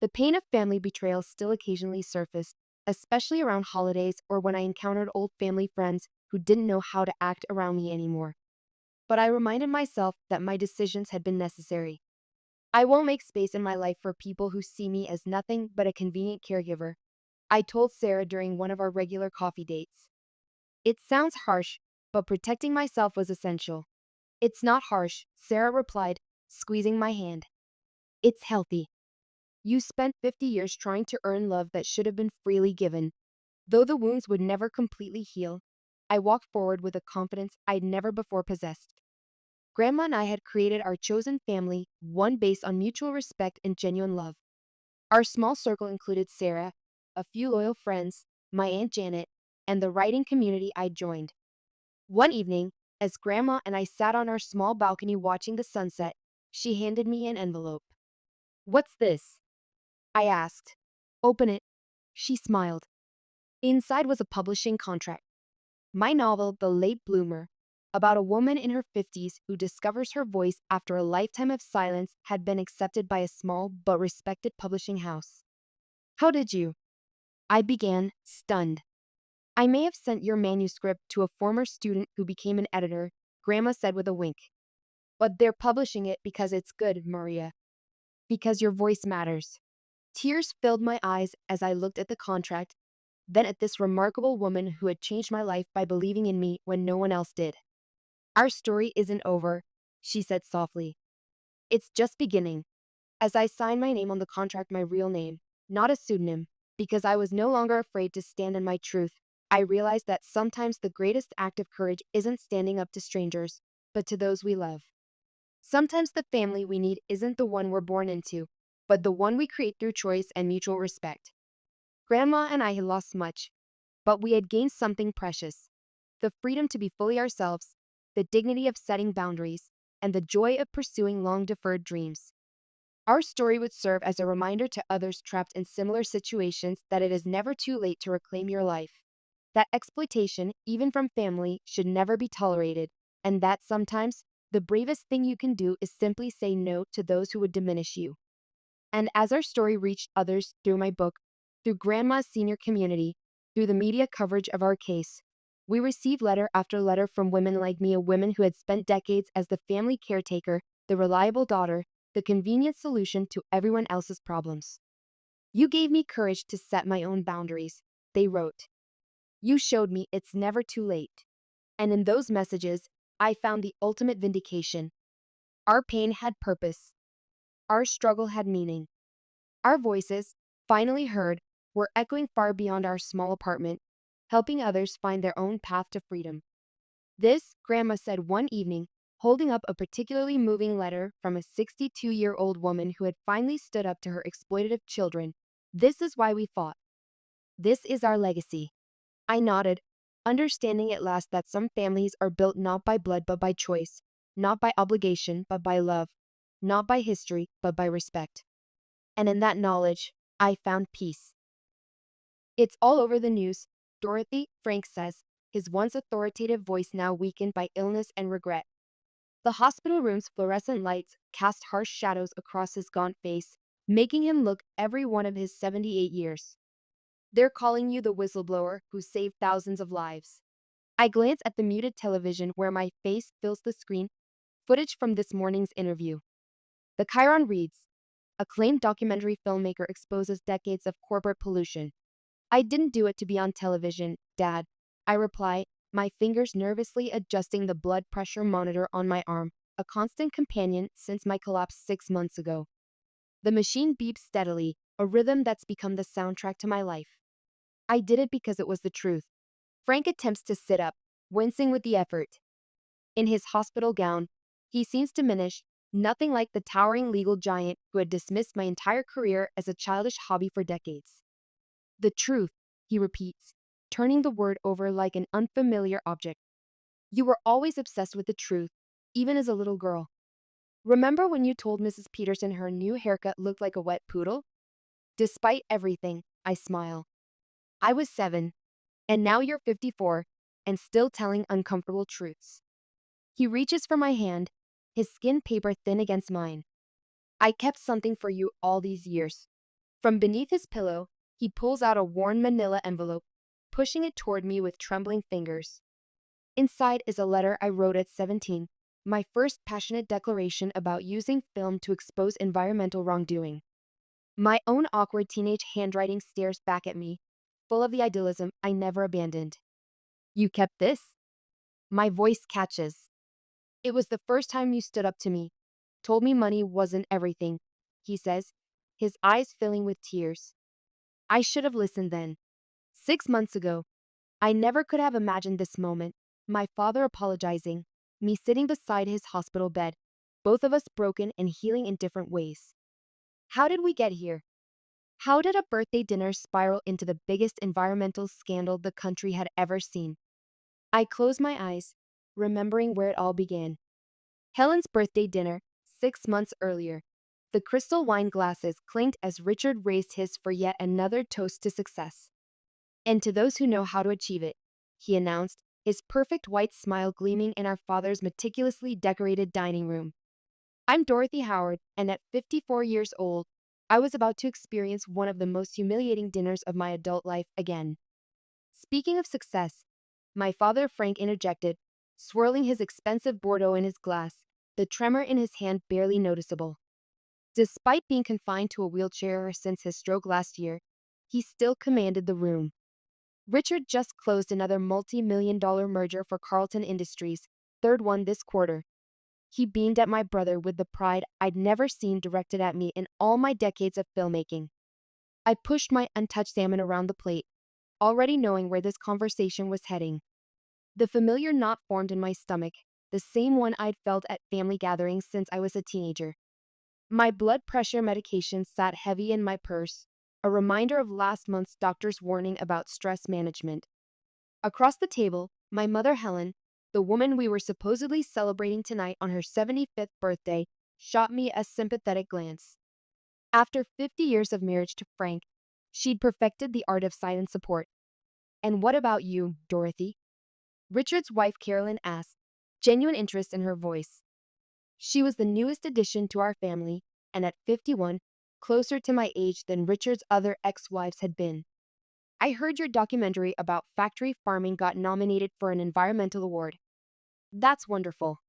[SPEAKER 1] The pain of family betrayal still occasionally surfaced, especially around holidays or when I encountered old family friends who didn't know how to act around me anymore. But I reminded myself that my decisions had been necessary. "I won't make space in my life for people who see me as nothing but a convenient caregiver," I told Sarah during one of our regular coffee dates. It sounds harsh, but protecting myself was essential. "It's not harsh," Sarah replied, squeezing my hand. "It's healthy. You spent 50 years trying to earn love that should have been freely given. Though the wounds would never completely heal, I walked forward with a confidence I'd never before possessed. Grandma and I had created our chosen family, one based on mutual respect and genuine love. Our small circle included Sarah, a few loyal friends, my Aunt Janet, and the writing community I'd joined. One evening, as Grandma and I sat on our small balcony watching the sunset, she handed me an envelope. "What's this?" I asked. "Open it." She smiled. Inside was a publishing contract. My novel, The Late Bloomer, about a woman in her 50s who discovers her voice after a lifetime of silence, had been accepted by a small but respected publishing house. "How did you?" I began, stunned. "I may have sent your manuscript to a former student who became an editor," Grandma said with a wink. "But they're publishing it because it's good, Maria. Because your voice matters." Tears filled my eyes as I looked at the contract, then at this remarkable woman who had changed my life by believing in me when no one else did. "Our story isn't over," she said softly. "It's just beginning." As I signed my name on the contract, my real name, not a pseudonym, because I was no longer afraid to stand in my truth, I realized that sometimes the greatest act of courage isn't standing up to strangers, but to those we love. Sometimes the family we need isn't the one we're born into, but the one we create through choice and mutual respect. Grandma and I had lost much, but we had gained something precious: the freedom to be fully ourselves, the dignity of setting boundaries, and the joy of pursuing long-deferred dreams. Our story would serve as a reminder to others trapped in similar situations that it is never too late to reclaim your life, that exploitation, even from family, should never be tolerated, and that sometimes the bravest thing you can do is simply say no to those who would diminish you. And as our story reached others through my book, through Grandma's senior community, through the media coverage of our case, we received letter after letter from women like me, women who had spent decades as the family caretaker, the reliable daughter, the convenient solution to everyone else's problems. "You gave me courage to set my own boundaries," they wrote. "You showed me it's never too late." And in those messages, I found the ultimate vindication. Our pain had purpose. Our struggle had meaning. Our voices, finally heard, were echoing far beyond our small apartment, helping others find their own path to freedom. This, Grandma said one evening, holding up a particularly moving letter from a 62-year-old woman who had finally stood up to her exploitative children. "This is why we fought. This is our legacy." I nodded, understanding at last that some families are built not by blood but by choice, not by obligation but by love, not by history but by respect. And in that knowledge, I found peace. "It's all over the news," Dorothy, Frank says, his once authoritative voice now weakened by illness and regret. The hospital room's fluorescent lights cast harsh shadows across his gaunt face, making him look every one of his 78 years. "They're calling you the whistleblower who saved thousands of lives." I glance at the muted television where my face fills the screen, footage from this morning's interview. The Chiron reads, "Acclaimed documentary filmmaker exposes decades of corporate pollution." "I didn't do it to be on television, Dad," I reply, my fingers nervously adjusting the blood pressure monitor on my arm, a constant companion since my collapse 6 months ago. The machine beeps steadily, a rhythm that's become the soundtrack to my life. "I did it because it was the truth." Frank attempts to sit up, wincing with the effort. In his hospital gown, he seems diminished, nothing like the towering legal giant who had dismissed my entire career as a childish hobby for decades. "The truth," he repeats, turning the word over like an unfamiliar object. "You were always obsessed with the truth, even as a little girl. Remember when you told Mrs. Peterson her new haircut looked like a wet poodle?" "Despite everything," I smile. "I was 7, and now you're 54, and still telling uncomfortable truths." He reaches for my hand, his skin paper thin against mine. "I kept something for you all these years." From beneath his pillow, he pulls out a worn manila envelope, pushing it toward me with trembling fingers. Inside is a letter I wrote at 17, my first passionate declaration about using film to expose environmental wrongdoing. My own awkward teenage handwriting stares back at me, full of the idealism I never abandoned. "You kept this?" My voice catches. "It was the first time you stood up to me, told me money wasn't everything," he says, his eyes filling with tears. I should have listened then. 6 months ago, I never could have imagined this moment. My father apologizing, me sitting beside his hospital bed, both of us broken and healing in different ways. How did we get here? How did a birthday dinner spiral into the biggest environmental scandal the country had ever seen? I closed my eyes, remembering where it all began. Helen's birthday dinner, 6 months earlier. The crystal wine glasses clinked as Richard raised his for yet another toast to success. And to those who know how to achieve it, he announced, his perfect white smile gleaming in our father's meticulously decorated dining room. I'm Dorothy Howard, and at 54 years old, I was about to experience one of the most humiliating dinners of my adult life again. Speaking of success, my father Frank interjected, swirling his expensive Bordeaux in his glass, the tremor in his hand barely noticeable. Despite being confined to a wheelchair since his stroke last year, he still commanded the room. Richard just closed another multi-million-dollar merger for Carlton Industries, third one this quarter. He beamed at my brother with the pride I'd never seen directed at me in all my decades of filmmaking. I pushed my untouched salmon around the plate, already knowing where this conversation was heading. The familiar knot formed in my stomach, the same one I'd felt at family gatherings since I was a teenager. My blood pressure medication sat heavy in my purse, a reminder of last month's doctor's warning about stress management. Across the table, my mother Helen, the woman we were supposedly celebrating tonight on her 75th birthday, shot me a sympathetic glance. After 50 years of marriage to Frank, she'd perfected the art of silent support. And what about you, Dorothy? Richard's wife Carolyn asked, genuine interest in her voice. She was the newest addition to our family, and at 51, closer to my age than Richard's other ex-wives had been. I heard your documentary about factory farming got nominated for an environmental award. That's wonderful.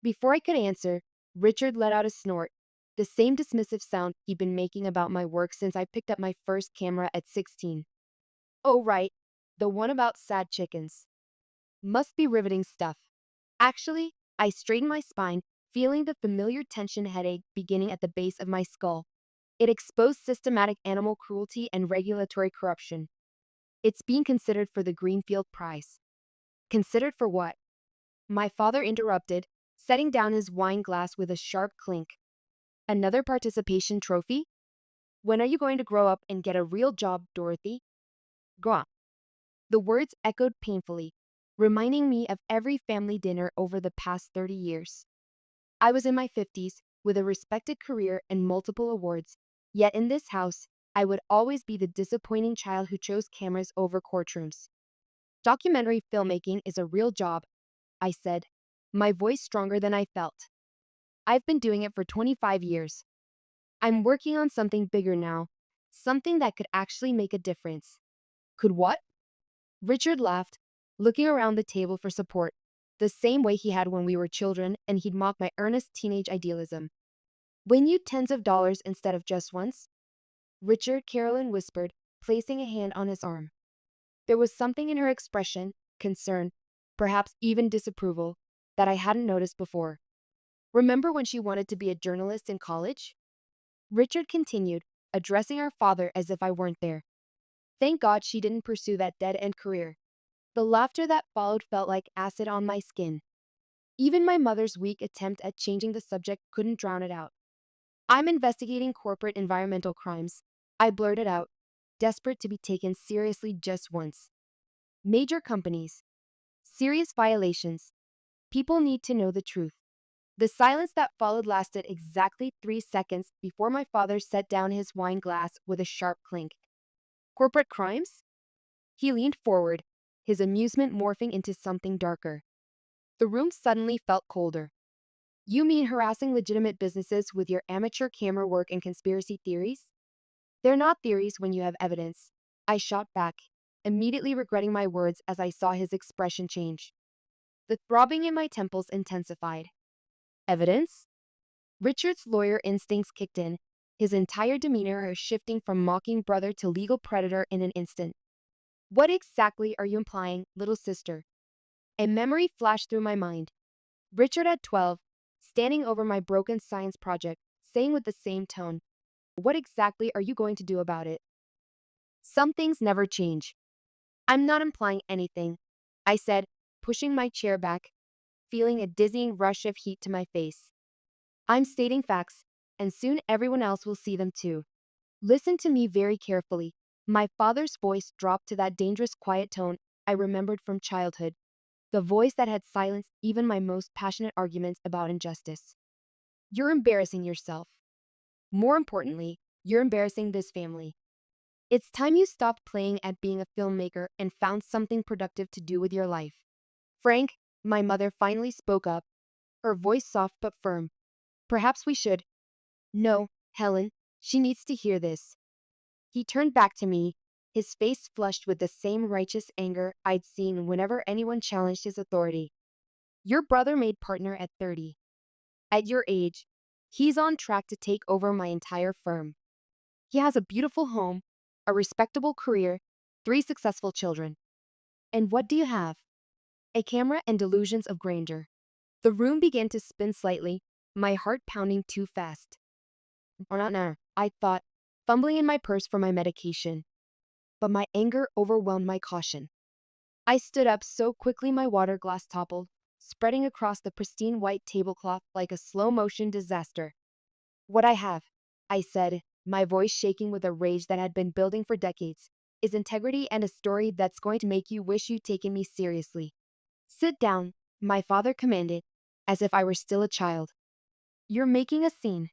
[SPEAKER 1] Before I could answer, Richard let out a snort, the same dismissive sound he'd been making about my work since I picked up my first camera at 16. Oh right, the one about sad chickens. Must be riveting stuff. Actually, I straightened my spine, feeling the familiar tension headache beginning at the base of my skull. It exposed systematic animal cruelty and regulatory corruption. It's being considered for the Greenfield Prize. Considered for what? My father interrupted, setting down his wine glass with a sharp clink. Another participation trophy? When are you going to grow up and get a real job, Dorothy? Gah. The words echoed painfully, reminding me of every family dinner over the past 30 years. I was in my 50s, with a respected career and multiple awards, yet in this house, I would always be the disappointing child who chose cameras over courtrooms. Documentary filmmaking is a real job, I said, my voice stronger than I felt. I've been doing it for 25 years. I'm working on something bigger now, something that could actually make a difference. Could what? Richard laughed, looking around the table for support, the same way he had when we were children, and he'd mock my earnest teenage idealism. Win you tens of dollars instead of just once? Richard, Carolyn whispered, placing a hand on his arm. There was something in her expression, concern, perhaps even disapproval, that I hadn't noticed before. Remember when she wanted to be a journalist in college? Richard continued, addressing our father as if I weren't there. Thank God she didn't pursue that dead-end career. The laughter that followed felt like acid on my skin. Even my mother's weak attempt at changing the subject couldn't drown it out. I'm investigating corporate environmental crimes, I blurted out, desperate to be taken seriously just once. Major companies. Serious violations. People need to know the truth. The silence that followed lasted exactly 3 seconds before my father set down his wine glass with a sharp clink. Corporate crimes? He leaned forward, his amusement morphing into something darker. The room suddenly felt colder. You mean harassing legitimate businesses with your amateur camera work and conspiracy theories? They're not theories when you have evidence, I shot back, immediately regretting my words as I saw his expression change. The throbbing in my temples intensified. Evidence? Richard's lawyer instincts kicked in, his entire demeanor shifting from mocking brother to legal predator in an instant. What exactly are you implying, little sister? A memory flashed through my mind. Richard at 12, standing over my broken science project, saying with the same tone, What exactly are you going to do about it? Some things never change. I'm not implying anything, I said, pushing my chair back, feeling a dizzying rush of heat to my face. I'm stating facts, and soon everyone else will see them too. Listen to me very carefully. My father's voice dropped to that dangerous quiet tone I remembered from childhood, the voice that had silenced even my most passionate arguments about injustice. You're embarrassing yourself. More importantly, you're embarrassing this family. It's time you stopped playing at being a filmmaker and found something productive to do with your life. Frank, my mother finally spoke up, her voice soft but firm. Perhaps we should. No, Helen, she needs to hear this. He turned back to me, his face flushed with the same righteous anger I'd seen whenever anyone challenged his authority. Your brother made partner at 30. At your age, he's on track to take over my entire firm. He has a beautiful home, a respectable career, 3 successful children. And what do you have? A camera and delusions of grandeur. The room began to spin slightly, my heart pounding too fast. No, I thought, fumbling in my purse for my medication. But my anger overwhelmed my caution. I stood up so quickly my water glass toppled, spreading across the pristine white tablecloth like a slow-motion disaster. What I have, I said, my voice shaking with a rage that had been building for decades, is integrity and a story that's going to make you wish you'd taken me seriously. Sit down, my father commanded, as if I were still a child. You're making a scene.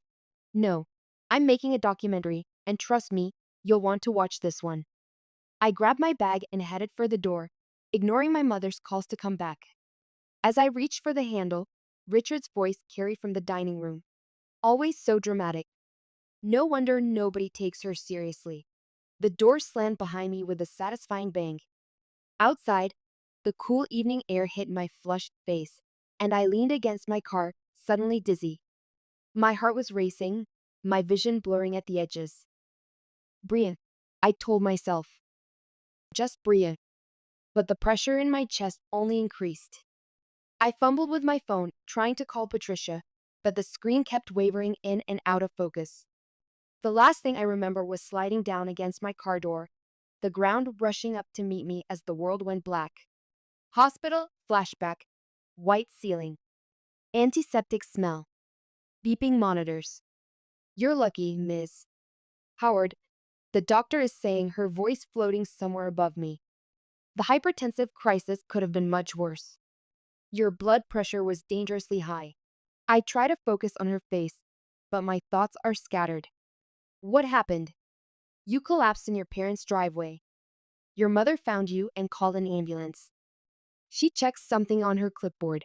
[SPEAKER 1] No, I'm making a documentary, and trust me, you'll want to watch this one. I grabbed my bag and headed for the door, ignoring my mother's calls to come back. As I reached for the handle, Richard's voice carried from the dining room. Always so dramatic. No wonder nobody takes her seriously. The door slammed behind me with a satisfying bang. Outside, the cool evening air hit my flushed face, and I leaned against my car, suddenly dizzy. My heart was racing, my vision blurring at the edges. Breathe, I told myself. Just breathe. But the pressure in my chest only increased. I fumbled with my phone, trying to call Patricia, but the screen kept wavering in and out of focus. The last thing I remember was sliding down against my car door, the ground rushing up to meet me as the world went black. Hospital, flashback, white ceiling, antiseptic smell, beeping monitors. You're lucky, Ms. Howard, the doctor is saying, her voice floating somewhere above me. The hypertensive crisis could have been much worse. Your blood pressure was dangerously high. I try to focus on her face, but my thoughts are scattered. What happened? You collapsed in your parents' driveway. Your mother found you and called an ambulance. She checks something on her clipboard.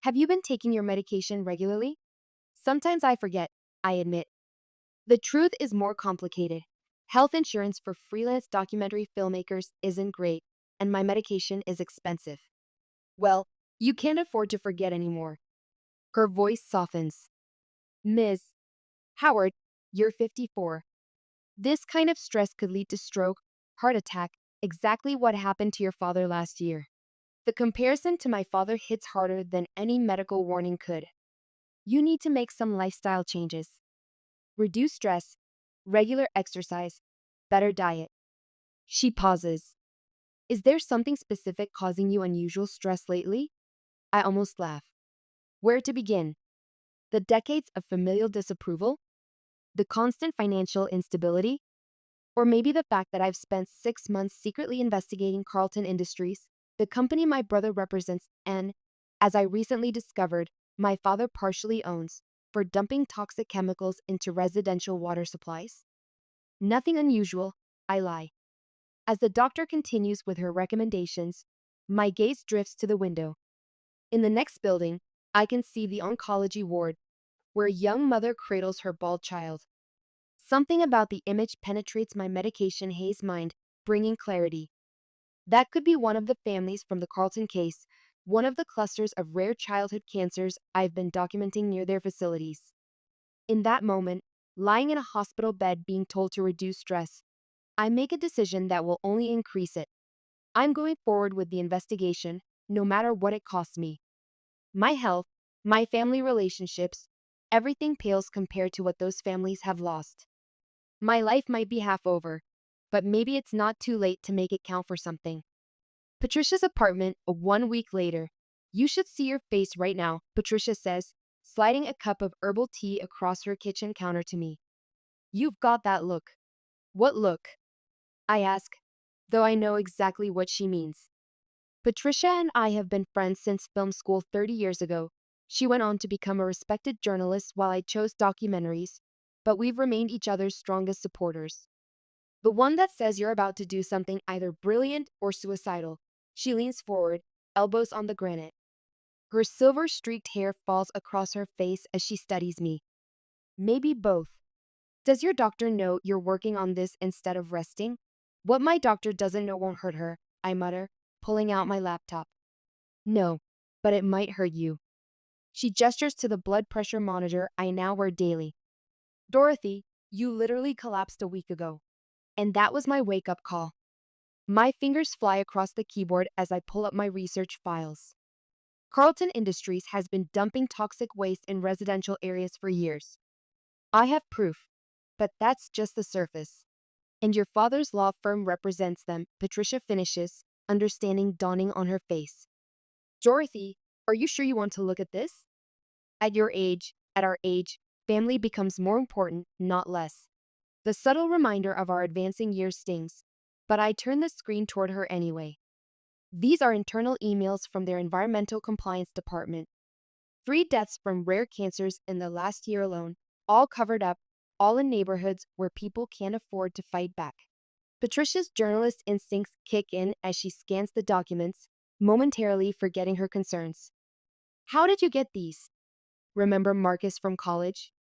[SPEAKER 1] Have you been taking your medication regularly? Sometimes I forget, I admit. The truth is more complicated. Health insurance for freelance documentary filmmakers isn't great, and my medication is expensive. Well, you can't afford to forget anymore. Her voice softens. Ms. Howard, you're 54. This kind of stress could lead to stroke, heart attack, exactly what happened to your father last year. The comparison to my father hits harder than any medical warning could. You need to make some lifestyle changes. Reduce stress, regular exercise, better diet. She pauses. Is there something specific causing you unusual stress lately? I almost laugh. Where to begin? The decades of familial disapproval? The constant financial instability? Or maybe the fact that I've spent 6 months secretly investigating Carlton Industries, the company my brother represents and, as I recently discovered, my father partially owns, for dumping toxic chemicals into residential water supplies? Nothing unusual, I lie. As the doctor continues with her recommendations, my gaze drifts to the window. In the next building, I can see the oncology ward, where a young mother cradles her bald child. Something about the image penetrates my medication haze mind, bringing clarity. That could be one of the families from the Carlton case, one of the clusters of rare childhood cancers I've been documenting near their facilities. In that moment, lying in a hospital bed being told to reduce stress, I make a decision that will only increase it. I'm going forward with the investigation, no matter what it costs me. My health, my family relationships, everything pales compared to what those families have lost. My life might be half over, but maybe it's not too late to make it count for something. Patricia's apartment, 1 week later. You should see your face right now, Patricia says, sliding a cup of herbal tea across her kitchen counter to me. You've got that look. What look? I ask, though I know exactly what she means. Patricia and I have been friends since film school 30 years ago. She went on to become a respected journalist while I chose documentaries, but we've remained each other's strongest supporters. The one that says you're about to do something either brilliant or suicidal. She leans forward, elbows on the granite. Her silver streaked hair falls across her face as she studies me. Maybe both. Does your doctor know you're working on this instead of resting? What my doctor doesn't know won't hurt her, I mutter, pulling out my laptop. No, but it might hurt you. She gestures to the blood pressure monitor I now wear daily. Dorothy, you literally collapsed a week ago. And that was my wake-up call. My fingers fly across the keyboard as I pull up my research files. Carlton Industries has been dumping toxic waste in residential areas for years. I have proof, but that's just the surface. And your father's law firm represents them, Patricia finishes, understanding dawning on her face. Dorothy, are you sure you want to look at this? At our age, family becomes more important, not less. The subtle reminder of our advancing years stings, but I turn the screen toward her anyway. These are internal emails from their environmental compliance department. 3 deaths from rare cancers in the last year alone, all covered up, all in neighborhoods where people can't afford to fight back. Patricia's journalist instincts kick in as she scans the documents, momentarily forgetting her concerns. How did you get these? Remember Marcus from college?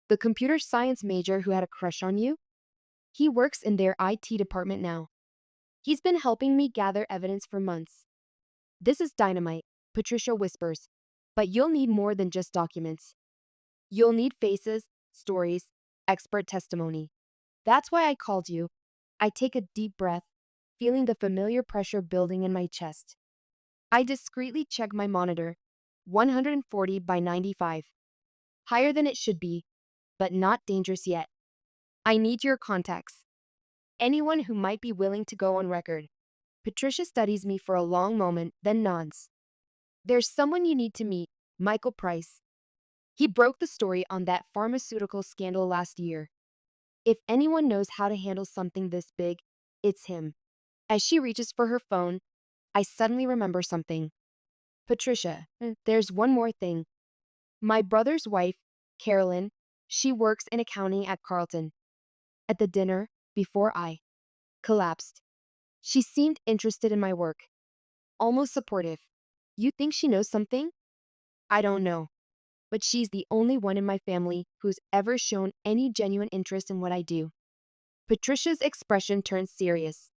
[SPEAKER 1] The computer science major who had a crush on you? He works in their IT department now. He's been helping me gather evidence for months. This is dynamite, Patricia whispers, but you'll need more than just documents. You'll need faces, stories, expert testimony. That's why I called you. I take a deep breath, feeling the familiar pressure building in my chest. I discreetly check my monitor, 140 by 95. Higher than it should be, but not dangerous yet. I need your contacts. Anyone who might be willing to go on record. Patricia studies me for a long moment, then nods. There's someone you need to meet, Michael Price. He broke the story on that pharmaceutical scandal last year. If anyone knows how to handle something this big, it's him. As she reaches for her phone, I suddenly remember something. Patricia, there's one more thing. My brother's wife, Carolyn, she works in accounting at Carlton. At the dinner, before I collapsed, she seemed interested in my work, almost supportive. You think she knows something? I don't know, but she's the only one in my family who's ever shown any genuine interest in what I do. Patricia's expression turns serious.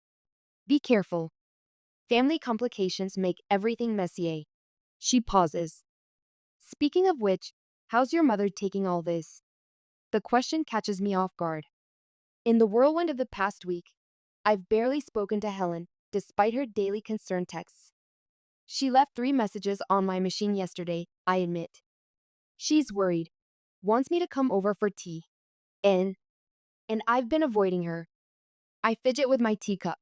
[SPEAKER 1] Be careful. Family complications make everything messier. She pauses. Speaking of which, how's your mother taking all this? The question catches me off guard. In the whirlwind of the past week, I've barely spoken to Helen, despite her daily concern texts. She left 3 messages on my machine yesterday, I admit. She's worried, wants me to come over for tea. And I've been avoiding her. I fidget with my teacup.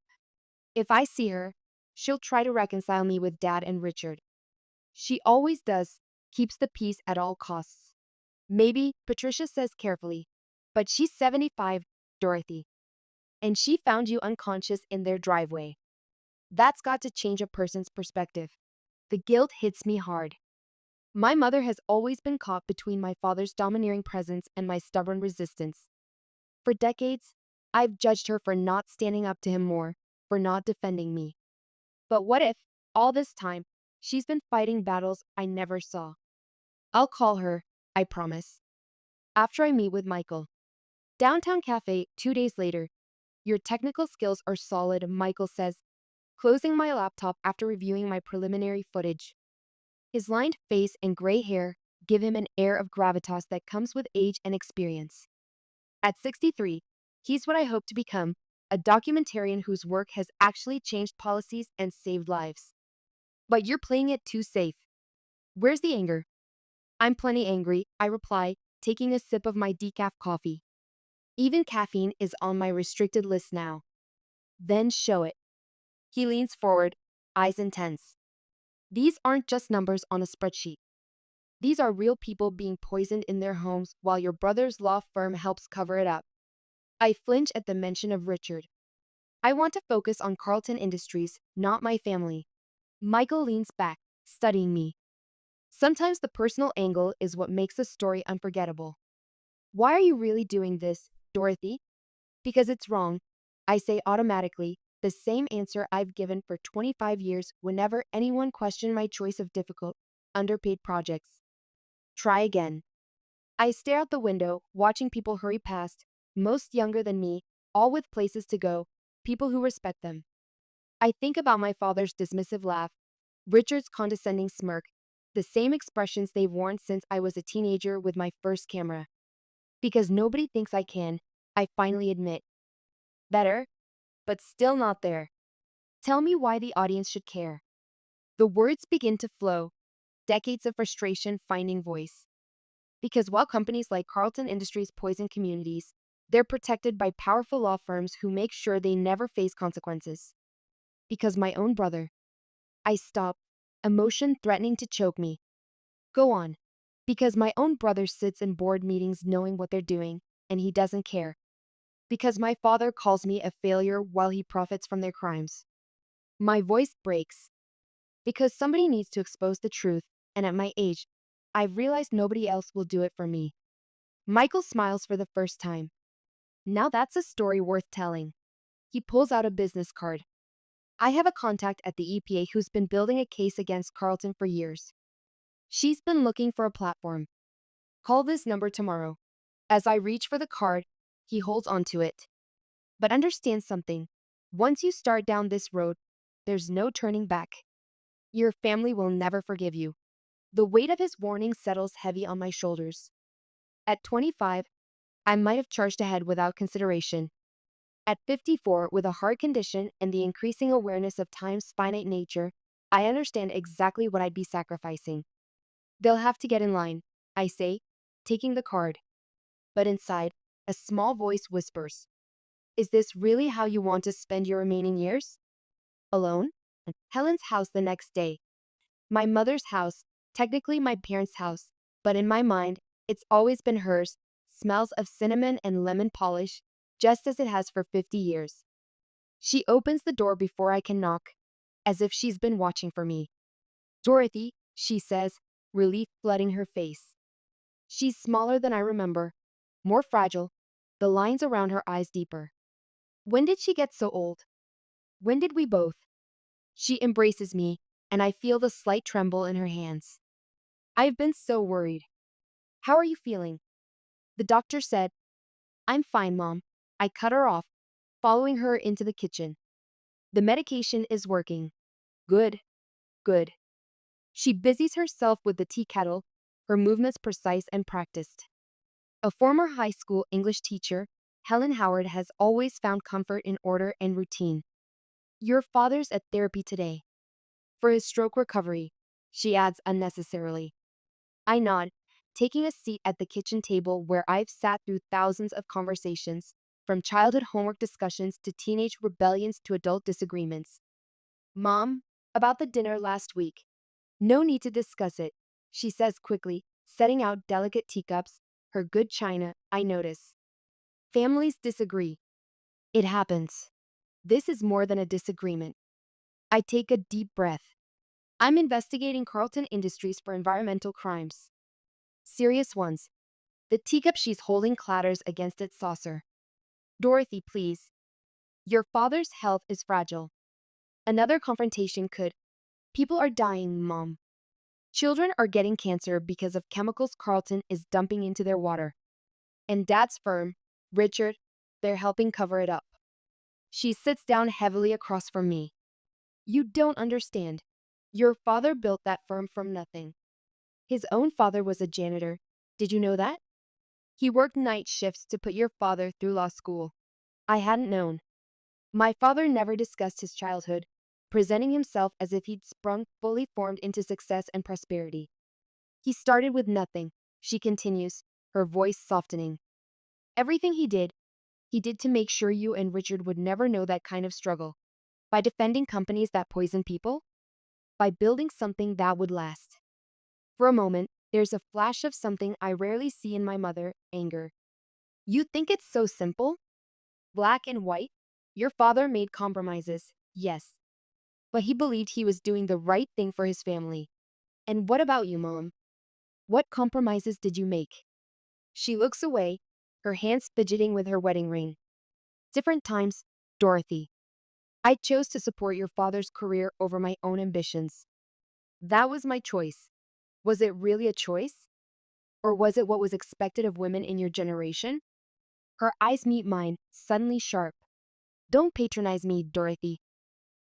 [SPEAKER 1] If I see her, she'll try to reconcile me with Dad and Richard. She always does, keeps the peace at all costs. Maybe, Patricia says carefully, but she's 75, Dorothy. And she found you unconscious in their driveway. That's got to change a person's perspective. The guilt hits me hard. My mother has always been caught between my father's domineering presence and my stubborn resistance. For decades, I've judged her for not standing up to him more, for not defending me. But what if, all this time, she's been fighting battles I never saw? I'll call her, I promise. After I meet with Michael. Downtown Cafe, 2 days later. Your technical skills are solid, Michael says, closing my laptop after reviewing my preliminary footage. His lined face and gray hair give him an air of gravitas that comes with age and experience. At 63, he's what I hope to become, a documentarian whose work has actually changed policies and saved lives. But you're playing it too safe. Where's the anger? I'm plenty angry, I reply, taking a sip of my decaf coffee. Even caffeine is on my restricted list now. Then show it. He leans forward, eyes intense. These aren't just numbers on a spreadsheet. These are real people being poisoned in their homes while your brother's law firm helps cover it up. I flinch at the mention of Richard. I want to focus on Carlton Industries, not my family. Michael leans back, studying me. Sometimes the personal angle is what makes a story unforgettable. Why are you really doing this, Dorothy? Because it's wrong. I say automatically, the same answer I've given for 25 years whenever anyone questioned my choice of difficult, underpaid projects. Try again. I stare out the window, watching people hurry past, most younger than me, all with places to go, people who respect them. I think about my father's dismissive laugh, Richard's condescending smirk, the same expressions they've worn since I was a teenager with my first camera. Because nobody thinks I can, I finally admit. Better, but still not there. Tell me why the audience should care. The words begin to flow, decades of frustration finding voice. Because while companies like Carlton Industries poison communities, they're protected by powerful law firms who make sure they never face consequences. Because my own brother. I stop, emotion threatening to choke me. Go on. Because my own brother sits in board meetings knowing what they're doing, and he doesn't care. Because my father calls me a failure while he profits from their crimes. My voice breaks. Because somebody needs to expose the truth, and at my age, I've realized nobody else will do it for me. Michael smiles for the first time. Now that's a story worth telling. He pulls out a business card. I have a contact at the EPA who's been building a case against Carlton for years. She's been looking for a platform. Call this number tomorrow. As I reach for the card, he holds onto it. But understand something. Once you start down this road, there's no turning back. Your family will never forgive you. The weight of his warning settles heavy on my shoulders. At 25, I might have charged ahead without consideration. At 54, with a heart condition and the increasing awareness of time's finite nature, I understand exactly what I'd be sacrificing. They'll have to get in line, I say, taking the card. But inside, a small voice whispers, is this really how you want to spend your remaining years? Alone? Helen's house the next day. My mother's house, technically my parents' house, but in my mind, it's always been hers, smells of cinnamon and lemon polish, just as it has for 50 years. She opens the door before I can knock, as if she's been watching for me. Dorothy, she says, relief flooding her face. She's smaller than I remember, more fragile, the lines around her eyes deeper. When did she get so old? When did we both? She embraces me, and I feel the slight tremble in her hands. I've been so worried. How are you feeling? The doctor said, I'm fine, Mom. I cut her off, following her into the kitchen. The medication is working. Good, good. She busies herself with the tea kettle, her movements precise and practiced. A former high school English teacher, Helen Howard has always found comfort in order and routine. Your father's at therapy today. For his stroke recovery, she adds unnecessarily. I nod, taking a seat at the kitchen table where I've sat through thousands of conversations, from childhood homework discussions to teenage rebellions to adult disagreements. Mom, about the dinner last week. No need to discuss it, she says quickly, setting out delicate teacups, her good china, I notice. Families disagree. It happens. This is more than a disagreement. I take a deep breath. I'm investigating Carlton Industries for environmental crimes. Serious ones. The teacup she's holding clatters against its saucer. Dorothy, please. Your father's health is fragile. Another confrontation could. People are dying, Mom. Children are getting cancer because of chemicals Carlton is dumping into their water. And Dad's firm, Richard, they're helping cover it up. She sits down heavily across from me. You don't understand. Your father built that firm from nothing. His own father was a janitor. Did you know that? He worked night shifts to put your father through law school. I hadn't known. My father never discussed his childhood, presenting himself as if he'd sprung fully formed into success and prosperity. He started with nothing, she continues, her voice softening. Everything he did, he did to make sure you and Richard would never know that kind of struggle. By defending companies that poison people, by building something that would last. For a moment, there's a flash of something I rarely see in my mother, anger. You think it's so simple? Black and white? Your father made compromises, yes, but he believed he was doing the right thing for his family. And what about you, Mom? What compromises did you make? She looks away, her hands fidgeting with her wedding ring. Different times, Dorothy. I chose to support your father's career over my own ambitions. That was my choice. Was it really a choice? Or was it what was expected of women in your generation? Her eyes meet mine, suddenly sharp. Don't patronize me, Dorothy.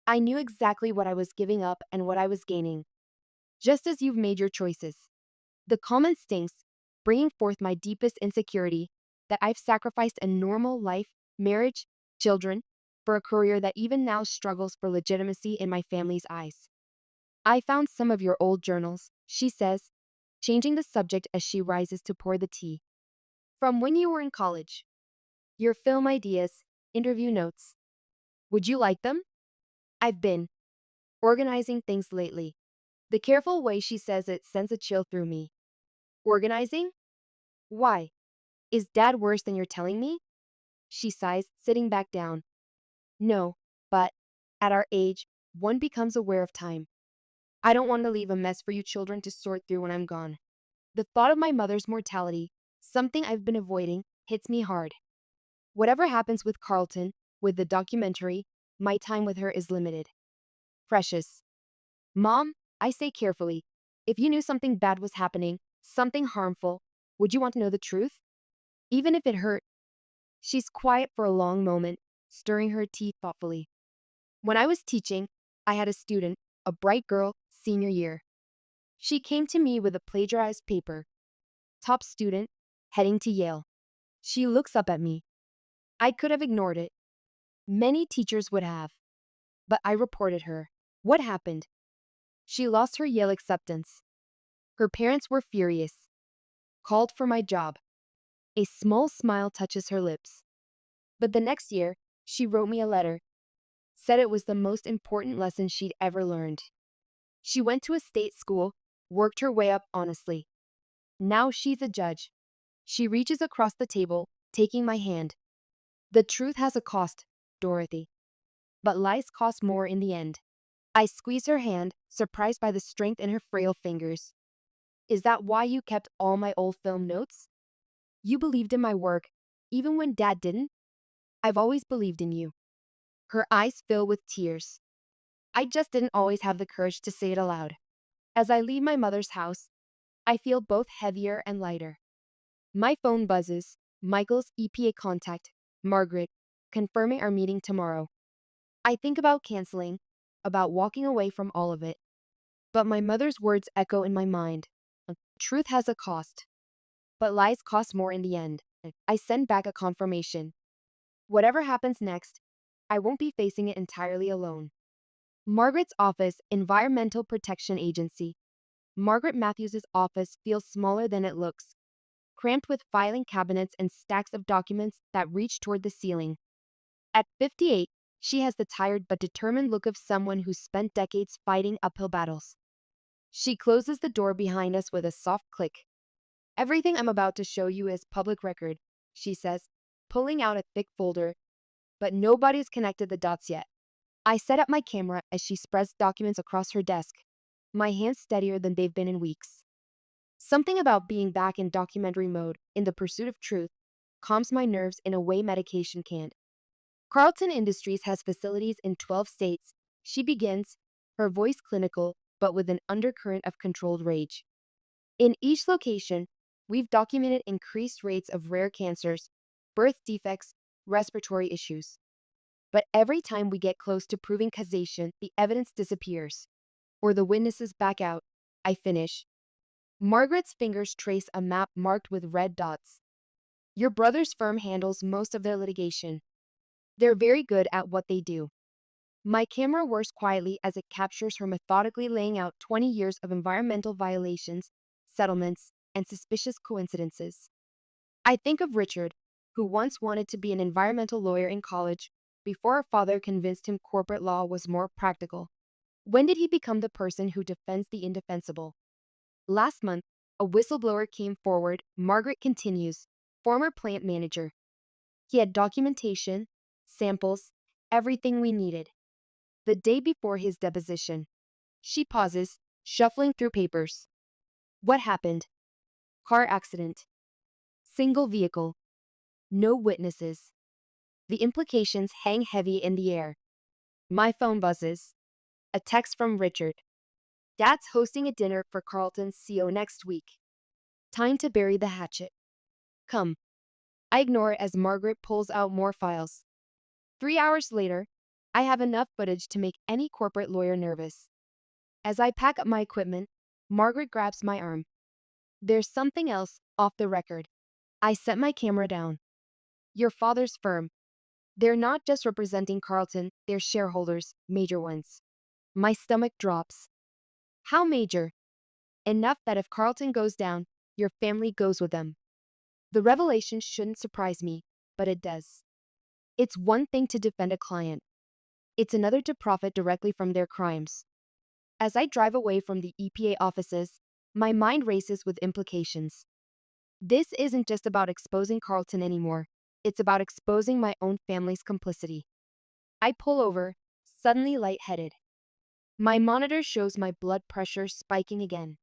[SPEAKER 1] I knew exactly what I was giving up and what I was gaining. Just as you've made your choices. The comment stings, bringing forth my deepest insecurity that I've sacrificed a normal life, marriage, children, for a career that even now struggles for legitimacy in my family's eyes. I found some of your old journals, she says, changing the subject as she rises to pour the tea. From when you were in college. Your film ideas, interview notes. Would you like them? I've been organizing things lately. The careful way she says it sends a chill through me. Organizing? Why? Is Dad worse than you're telling me? She sighs, sitting back down. No, but at our age, one becomes aware of time. I don't want to leave a mess for you children to sort through when I'm gone. The thought of my mother's mortality, something I've been avoiding, hits me hard. Whatever happens with Carlton, with the documentary, my time with her is limited. Precious. Mom, I say carefully, if you knew something bad was happening, something harmful, would you want to know the truth? Even if it hurt. She's quiet for a long moment, stirring her tea thoughtfully. When I was teaching, I had a student, a bright girl, senior year. She came to me with a plagiarized paper. Top student, heading to Yale. She looks up at me. I could have ignored it. Many teachers would have. But I reported her. What happened? She lost her Yale acceptance. Her parents were furious. Called for my job. A small smile touches her lips. But the next year, she wrote me a letter. Said it was the most important lesson she'd ever learned. She went to a state school, worked her way up honestly. Now she's a judge. She reaches across the table, taking my hand. The truth has a cost, Dorothy. But lies cost more in the end. I squeeze her hand, surprised by the strength in her frail fingers. Is that why you kept all my old film notes? You believed in my work, even when Dad didn't? I've always believed in you. Her eyes fill with tears. I just didn't always have the courage to say it aloud. As I leave my mother's house, I feel both heavier and lighter. My phone buzzes. Michael's EPA contact, Margaret, confirming our meeting tomorrow. I think about canceling, about walking away from all of it. But my mother's words echo in my mind. Truth has a cost. But lies cost more in the end. I send back a confirmation. Whatever happens next, I won't be facing it entirely alone. Margaret's office, Environmental Protection Agency. Margaret Matthews' office feels smaller than it looks, cramped with filing cabinets and stacks of documents that reach toward the ceiling. At 58, she has the tired but determined look of someone who's spent decades fighting uphill battles. She closes the door behind us with a soft click. Everything I'm about to show you is public record, she says, pulling out a thick folder. But nobody's connected the dots yet. I set up my camera as she spreads documents across her desk, my hands steadier than they've been in weeks. Something about being back in documentary mode, in the pursuit of truth, calms my nerves in a way medication can't. Carlton Industries has facilities in 12 states. She begins, her voice clinical, but with an undercurrent of controlled rage. In each location, we've documented increased rates of rare cancers, birth defects, respiratory issues. But every time we get close to proving causation, the evidence disappears. Or the witnesses back out. I finish. Margaret's fingers trace a map marked with red dots. Your brother's firm handles most of their litigation. They're very good at what they do. My camera whirs quietly as it captures her methodically laying out 20 years of environmental violations, settlements, and suspicious coincidences. I think of Richard, who once wanted to be an environmental lawyer in college before her father convinced him corporate law was more practical. When did he become the person who defends the indefensible? Last month, a whistleblower came forward. Margaret continues, former plant manager. He had documentation, samples, everything we needed. The day before his deposition, she pauses, shuffling through papers. What happened? Car accident. Single vehicle. No witnesses. The implications hang heavy in the air. My phone buzzes. A text from Richard. Dad's hosting a dinner for Carlton's CEO next week. Time to bury the hatchet. Come. I ignore it as Margaret pulls out more files. 3 hours later, I have enough footage to make any corporate lawyer nervous. As I pack up my equipment, Margaret grabs my arm. There's something else off the record. I set my camera down. Your father's firm. They're not just representing Carlton, they're shareholders, major ones. My stomach drops. How major? Enough that if Carlton goes down, your family goes with them. The revelation shouldn't surprise me, but it does. It's one thing to defend a client. It's another to profit directly from their crimes. As I drive away from the EPA offices, my mind races with implications. This isn't just about exposing Carlton anymore. It's about exposing my own family's complicity. I pull over, suddenly lightheaded. My monitor shows my blood pressure spiking again.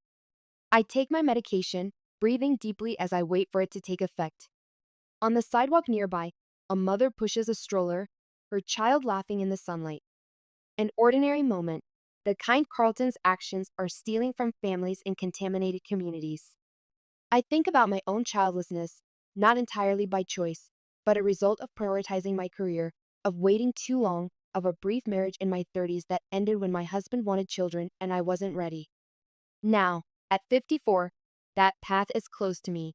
[SPEAKER 1] I take my medication, breathing deeply as I wait for it to take effect. On the sidewalk nearby, a mother pushes a stroller, her child laughing in the sunlight. An ordinary moment, the kind Carlton's actions are stealing from families in contaminated communities. I think about my own childlessness, not entirely by choice, but a result of prioritizing my career, of waiting too long, of a brief marriage in my 30s that ended when my husband wanted children and I wasn't ready. Now, at 54, that path is close to me.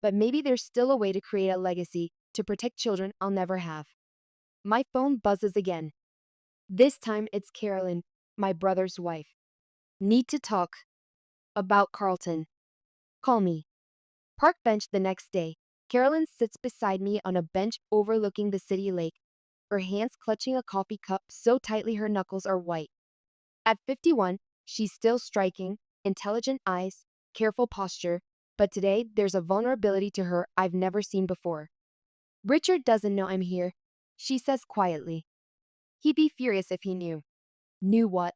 [SPEAKER 1] But maybe there's still a way to create a legacy, to protect children I'll never have. My phone buzzes again. This time it's Carolyn, my brother's wife. Need to talk. About Carlton. Call me. Park bench the next day. Carolyn sits beside me on a bench overlooking the city lake, her hands clutching a coffee cup so tightly her knuckles are white. At 51, she's still striking, intelligent eyes, careful posture, but today there's a vulnerability to her I've never seen before. Richard doesn't know I'm here, she says quietly. He'd be furious if he knew. Knew what?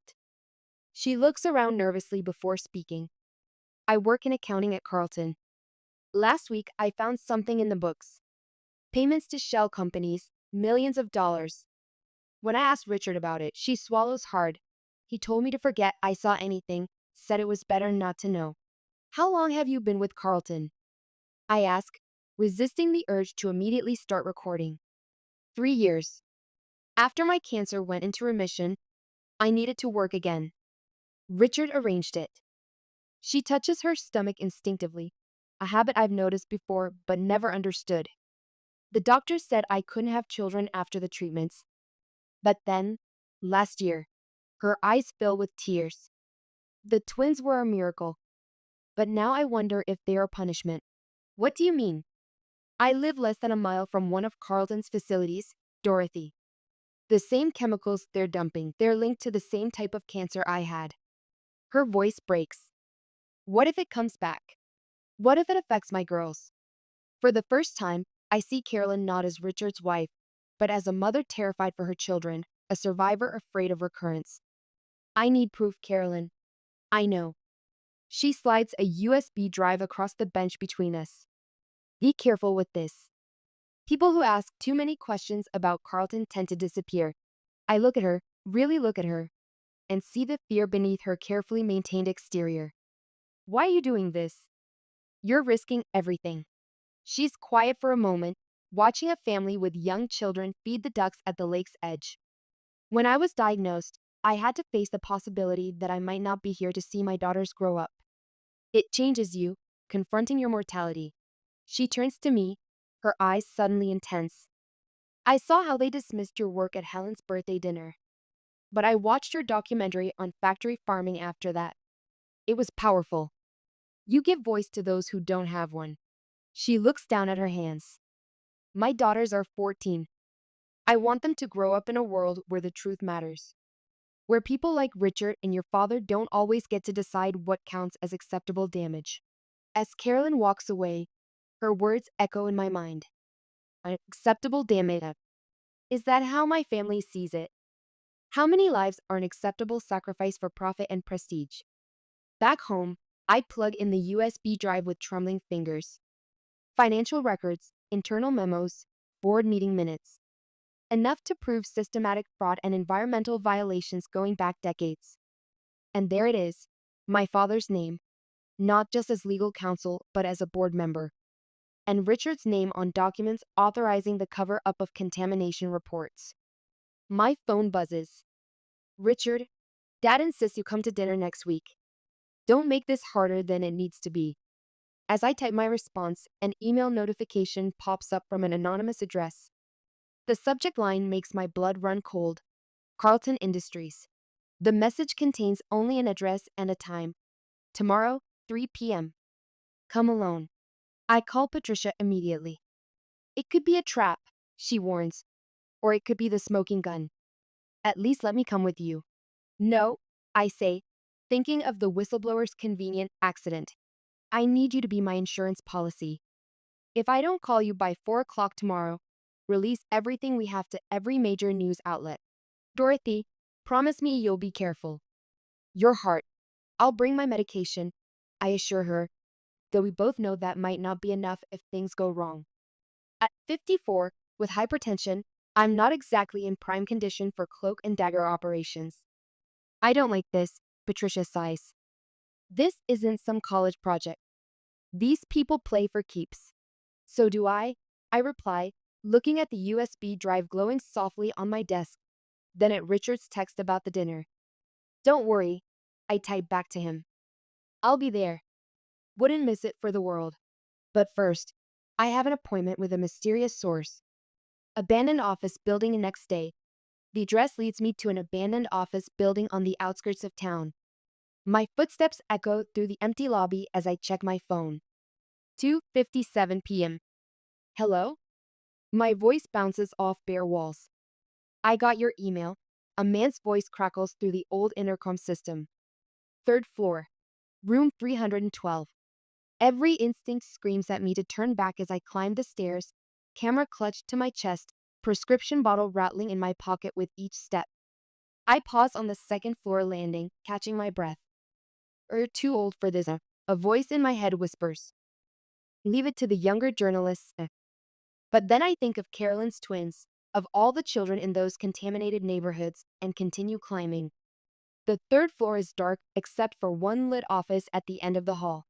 [SPEAKER 1] She looks around nervously before speaking. I work in accounting at Carlton. Last week, I found something in the books. Payments to shell companies, millions of dollars. When I asked Richard about it, she swallows hard. He told me to forget I saw anything, said it was better not to know. How long have you been with Carlton? I ask, resisting the urge to immediately start recording. 3 years. After my cancer went into remission, I needed to work again. Richard arranged it. She touches her stomach instinctively, a habit I've noticed before but never understood. The doctor said I couldn't have children after the treatments. But then, last year, her eyes fill with tears. The twins were a miracle. But now I wonder if they are punishment. What do you mean? I live less than a mile from one of Carlton's facilities, Dorothy. The same chemicals they're dumping, they're linked to the same type of cancer I had. Her voice breaks. What if it comes back? What if it affects my girls? For the first time, I see Carolyn not as Richard's wife, but as a mother terrified for her children, a survivor afraid of recurrence. I need proof, Carolyn. I know. She slides a USB drive across the bench between us. Be careful with this. People who ask too many questions about Carlton tend to disappear. I look at her, really look at her, and see the fear beneath her carefully maintained exterior. Why are you doing this? You're risking everything. She's quiet for a moment, watching a family with young children feed the ducks at the lake's edge. When I was diagnosed, I had to face the possibility that I might not be here to see my daughters grow up. It changes you, confronting your mortality. She turns to me, her eyes suddenly intense. I saw how they dismissed your work at Helen's birthday dinner. But I watched your documentary on factory farming after that. It was powerful. You give voice to those who don't have one. She looks down at her hands. My daughters are 14. I want them to grow up in a world where the truth matters, where people like Richard and your father don't always get to decide what counts as acceptable damage. As Carolyn walks away, her words echo in my mind. Unacceptable damage. Is that how my family sees it? How many lives are an acceptable sacrifice for profit and prestige? Back home, I plug in the USB drive with trembling fingers. Financial records, internal memos, board meeting minutes. Enough to prove systematic fraud and environmental violations going back decades. And there it is, my father's name, not just as legal counsel, but as a board member. And Richard's name on documents authorizing the cover-up of contamination reports. My phone buzzes. Richard, Dad insists you come to dinner next week. Don't make this harder than it needs to be. As I type my response, an email notification pops up from an anonymous address. The subject line makes my blood run cold. Carlton Industries. The message contains only an address and a time. Tomorrow, 3 p.m. Come alone. I call Patricia immediately. It could be a trap, she warns, or it could be the smoking gun. At least let me come with you. No, I say, thinking of the whistleblower's convenient accident. I need you to be my insurance policy. If I don't call you by 4 o'clock tomorrow, release everything we have to every major news outlet. Dorothy, promise me you'll be careful. Your heart. I'll bring my medication, I assure her, though we both know that might not be enough if things go wrong. At 54, with hypertension, I'm not exactly in prime condition for cloak and dagger operations. I don't like this, Patricia sighs. This isn't some college project. These people play for keeps. So do I reply, looking at the USB drive glowing softly on my desk, then at Richard's text about the dinner. Don't worry, I type back to him. I'll be there. Wouldn't miss it for the world. But first, I have an appointment with a mysterious source. Abandoned office building next day. The address leads me to an abandoned office building on the outskirts of town. My footsteps echo through the empty lobby as I check my phone. 2:57 p.m. Hello? My voice bounces off bare walls. I got your email. A man's voice crackles through the old intercom system. Third floor. Room 312. Every instinct screams at me to turn back as I climb the stairs, camera clutched to my chest, prescription bottle rattling in my pocket with each step. I pause on the second floor landing, catching my breath. You're too old for this, a voice in my head whispers. Leave it to the younger journalists. But then I think of Carolyn's twins, of all the children in those contaminated neighborhoods, and continue climbing. The third floor is dark except for one lit office at the end of the hall.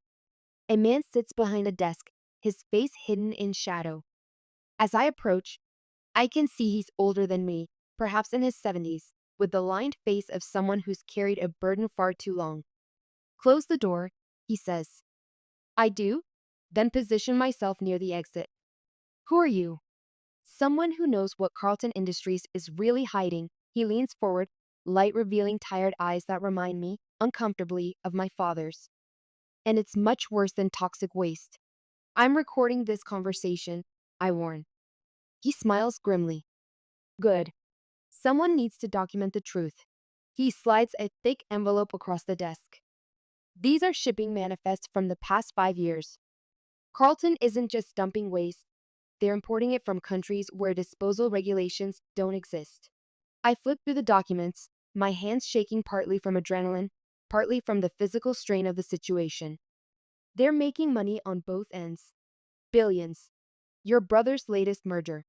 [SPEAKER 1] A man sits behind a desk, his face hidden in shadow. As I approach, I can see he's older than me, perhaps in his 70s, with the lined face of someone who's carried a burden far too long. Close the door, he says. I do, then position myself near the exit. Who are you? Someone who knows what Carlton Industries is really hiding. He leans forward, light revealing tired eyes that remind me, uncomfortably, of my father's. And it's much worse than toxic waste. I'm recording this conversation, I warn. He smiles grimly. Good. Someone needs to document the truth. He slides a thick envelope across the desk. These are shipping manifests from the past 5 years. Carlton isn't just dumping waste. They're importing it from countries where disposal regulations don't exist. I flip through the documents, my hands shaking partly from adrenaline, partly from the physical strain of the situation. They're making money on both ends. Billions. Your brother's latest merger.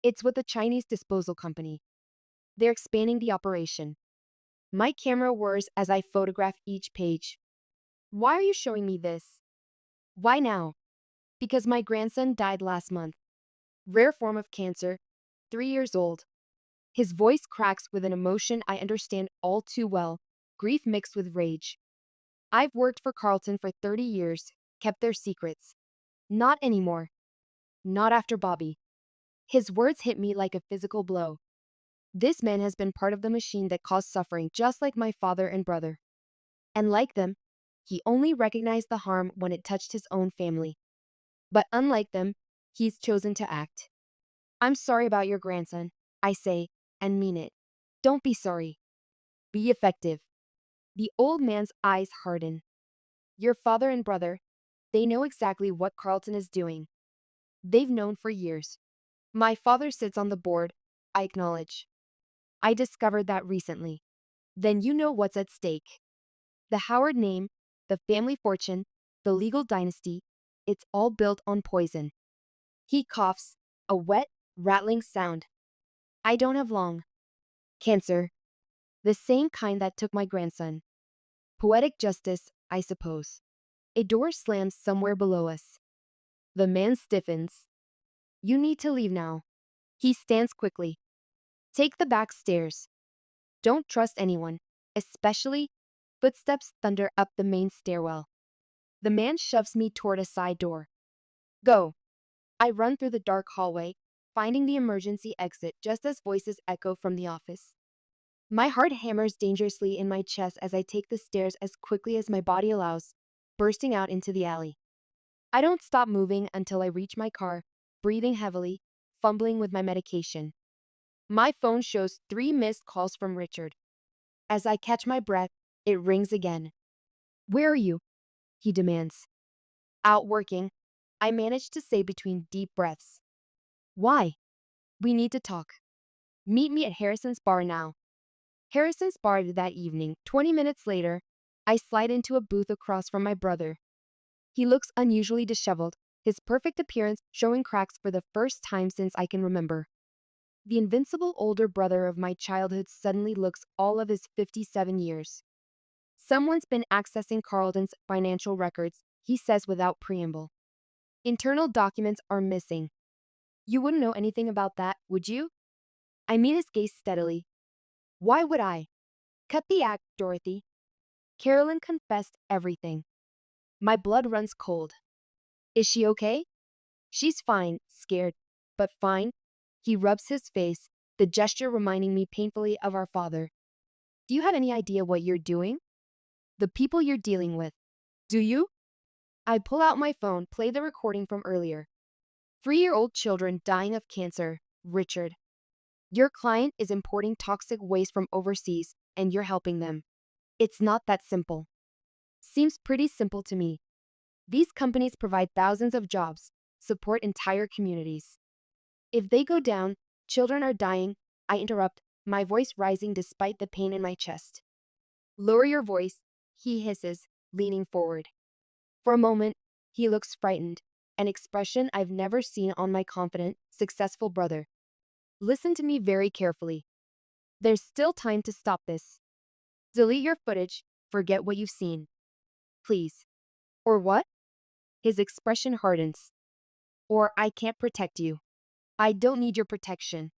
[SPEAKER 1] It's with a Chinese disposal company. They're expanding the operation. My camera whirs as I photograph each page. Why are you showing me this? Why now? Because my grandson died last month. Rare form of cancer, 3 years old. His voice cracks with an emotion I understand all too well, grief mixed with rage. I've worked for Carlton for 30 years, kept their secrets. Not anymore. Not after Bobby. His words hit me like a physical blow. This man has been part of the machine that caused suffering just like my father and brother. And like them, he only recognized the harm when it touched his own family. But unlike them, he's chosen to act. I'm sorry about your grandson, I say, and mean it. Don't be sorry. Be effective. The old man's eyes harden. Your father and brother, they know exactly what Carlton is doing. They've known for years. My father sits on the board, I acknowledge. I discovered that recently. Then you know what's at stake. The Howard name, the family fortune, the legal dynasty, it's all built on poison. He coughs, a wet, rattling sound. I don't have long. Cancer. The same kind that took my grandson. Poetic justice, I suppose. A door slams somewhere below us. The man stiffens. You need to leave now. He stands quickly. Take the back stairs. Don't trust anyone, especially footsteps thunder up the main stairwell. The man shoves me toward a side door. Go. I run through the dark hallway, finding the emergency exit just as voices echo from the office. My heart hammers dangerously in my chest as I take the stairs as quickly as my body allows, bursting out into the alley. I don't stop moving until I reach my car, breathing heavily, fumbling with my medication. My phone shows 3 missed calls from Richard. As I catch my breath, it rings again. Where are you? He demands. Out working, I manage to say between deep breaths. Why? We need to talk. Meet me at Harrison's bar now. Harrison's bar that evening, 20 minutes later, I slide into a booth across from my brother. He looks unusually disheveled, his perfect appearance showing cracks for the first time since I can remember. The invincible older brother of my childhood suddenly looks all of his 57 years. Someone's been accessing Carlton's financial records, he says without preamble. Internal documents are missing. You wouldn't know anything about that, would you? I meet his gaze steadily. Why would I? Cut the act, Dorothy. Carolyn confessed everything. My blood runs cold. Is she okay? She's fine, scared, but fine. He rubs his face, the gesture reminding me painfully of our father. Do you have any idea what you're doing? The people you're dealing with. Do you? I pull out my phone, play the recording from earlier. 3-year-old children dying of cancer, Richard. Your client is importing toxic waste from overseas, and you're helping them. It's not that simple. Seems pretty simple to me. These companies provide thousands of jobs, support entire communities. If they go down, children are dying, I interrupt, my voice rising despite the pain in my chest. Lower your voice, he hisses, leaning forward. For a moment, he looks frightened, an expression I've never seen on my confident, successful brother. Listen to me very carefully. There's still time to stop this. Delete your footage, forget what you've seen. Please. Or what? His expression hardens. Or I can't protect you. I don't need your protection.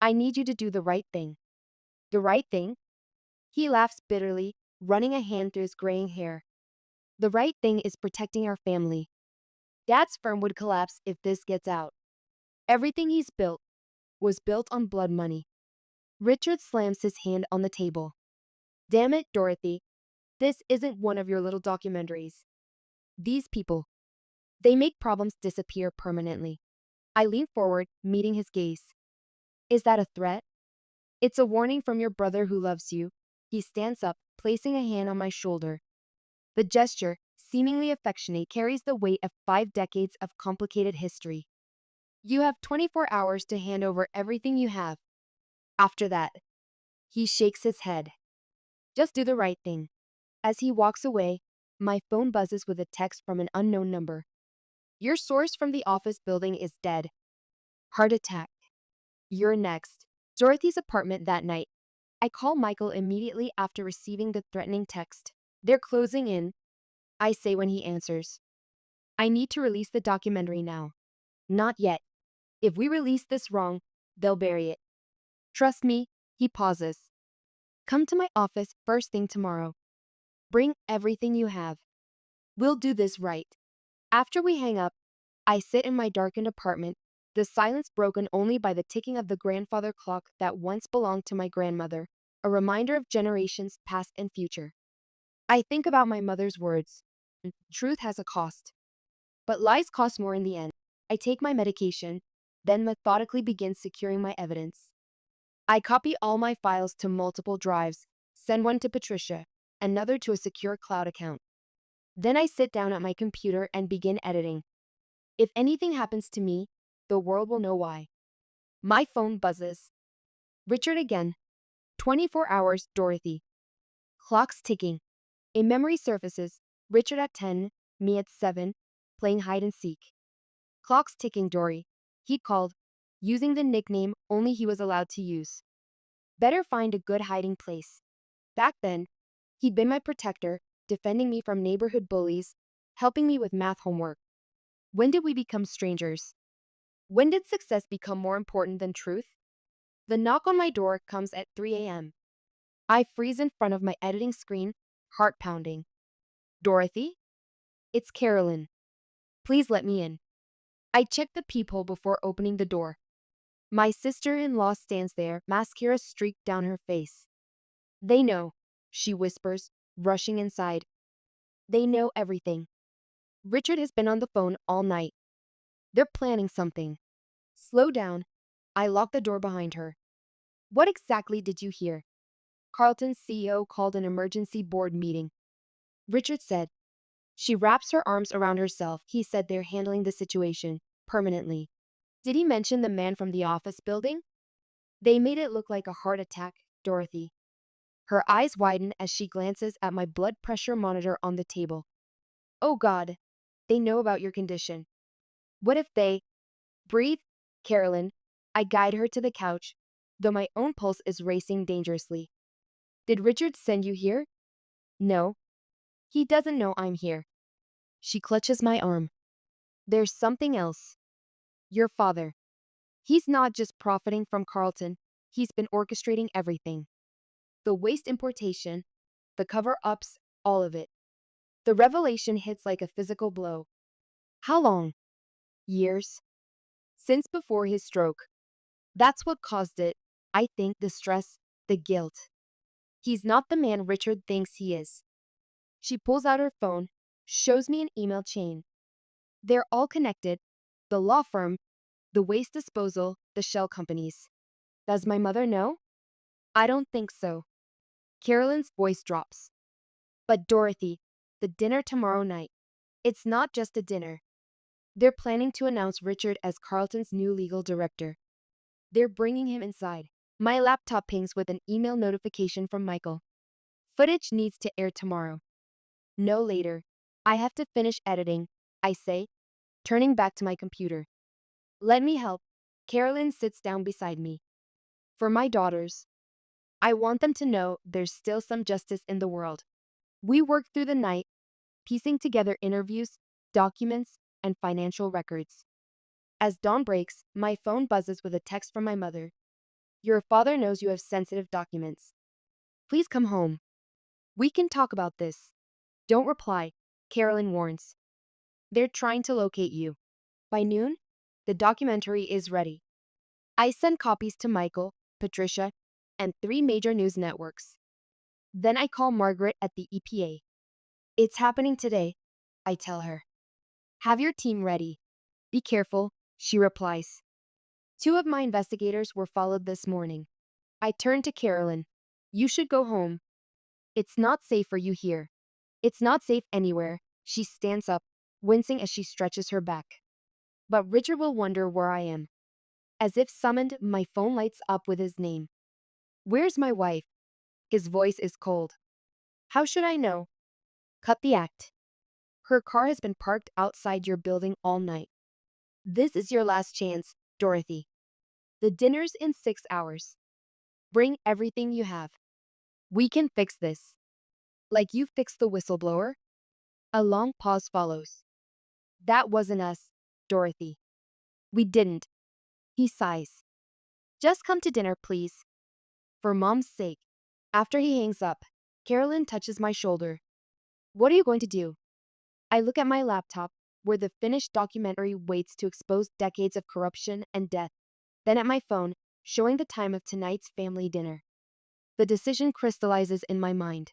[SPEAKER 1] I need you to do the right thing. The right thing? He laughs bitterly, running a hand through his graying hair. The right thing is protecting our family. Dad's firm would collapse if this gets out. Everything he's built was built on blood money. Richard slams his hand on the table. Damn it, Dorothy. This isn't one of your little documentaries. These people, they make problems disappear permanently. I lean forward, meeting his gaze. Is that a threat? It's a warning from your brother who loves you. He stands up, placing a hand on my shoulder. The gesture, seemingly affectionate, carries the weight of 5 decades of complicated history. You have 24 hours to hand over everything you have. After that, he shakes his head. Just do the right thing. As he walks away, my phone buzzes with a text from an unknown number. Your source from the office building is dead. Heart attack. You're next. Dorothy's apartment that night. I call Michael immediately after receiving the threatening text. They're closing in, I say when he answers. I need to release the documentary now. Not yet. If we release this wrong, they'll bury it. Trust me, he pauses. Come to my office first thing tomorrow. Bring everything you have. We'll do this right. After we hang up, I sit in my darkened apartment, the silence broken only by the ticking of the grandfather clock that once belonged to my grandmother, a reminder of generations past and future. I think about my mother's words. Truth has a cost. But lies cost more in the end. I take my medication, then methodically begin securing my evidence. I copy all my files to multiple drives, send one to Patricia, another to a secure cloud account. Then I sit down at my computer and begin editing. If anything happens to me, the world will know why. My phone buzzes. Richard again. 24 hours, Dorothy. Clock's ticking. A memory surfaces. Richard at 10, me at 7, playing hide and seek. Clock's ticking, Dory. He called, using the nickname only he was allowed to use. Better find a good hiding place. Back then, he'd been my protector, defending me from neighborhood bullies, helping me with math homework. When did we become strangers? When did success become more important than truth? The knock on my door comes at 3 a.m. I freeze in front of my editing screen, heart pounding. Dorothy? It's Carolyn. Please let me in. I check the peephole before opening the door. My sister-in-law stands there, mascara streaked down her face. They know, she whispers, rushing inside. They know everything. Richard has been on the phone all night. They're planning something. Slow down. I lock the door behind her. What exactly did you hear? Carlton's CEO called an emergency board meeting. Richard said. She wraps her arms around herself. He said they're handling the situation permanently. Did he mention the man from the office building? They made it look like a heart attack, Dorothy. Her eyes widen as she glances at my blood pressure monitor on the table. Oh God, they know about your condition. What if they... Breathe, Carolyn. I guide her to the couch, though my own pulse is racing dangerously. Did Richard send you here? No. He doesn't know I'm here. She clutches my arm. There's something else. Your father. He's not just profiting from Carlton, he's been orchestrating everything. The waste importation, the cover-ups, all of it. The revelation hits like a physical blow. How long? Years. Since before his stroke. That's what caused it. I think the stress, the guilt. He's not the man Richard thinks he is. She pulls out her phone, shows me an email chain. They're all connected. The law firm, the waste disposal, the shell companies. Does my mother know? I don't think so. Carolyn's voice drops. But Dorothy, the dinner tomorrow night. It's not just a dinner. They're planning to announce Richard as Carlton's new legal director. They're bringing him inside. My laptop pings with an email notification from Michael. Footage needs to air tomorrow. No later. I have to finish editing, I say, turning back to my computer. Let me help. Carolyn sits down beside me. For my daughters, I want them to know there's still some justice in the world. We worked through the night, piecing together interviews, documents, and financial records. As dawn breaks, my phone buzzes with a text from my mother. Your father knows you have sensitive documents. Please come home. We can talk about this. Don't reply, Carolyn warns. They're trying to locate you. By noon, the documentary is ready. I send copies to Michael, Patricia, and 3 major news networks. Then I call Margaret at the EPA. It's happening today, I tell her. Have your team ready. Be careful, she replies. 2 of my investigators were followed this morning. I turn to Carolyn. You should go home. It's not safe for you here. It's not safe anywhere. She stands up, wincing as she stretches her back. But Richard will wonder where I am. As if summoned, my phone lights up with his name. Where's my wife? His voice is cold. How should I know? Cut the act. Her car has been parked outside your building all night. This is your last chance, Dorothy. The dinner's in 6 hours. Bring everything you have. We can fix this. Like you fixed the whistleblower? A long pause follows. That wasn't us, Dorothy. We didn't. He sighs. Just come to dinner, please. For Mom's sake. After he hangs up, Carolyn touches my shoulder. What are you going to do? I look at my laptop, where the finished documentary waits to expose decades of corruption and death, then at my phone, showing the time of tonight's family dinner. The decision crystallizes in my mind.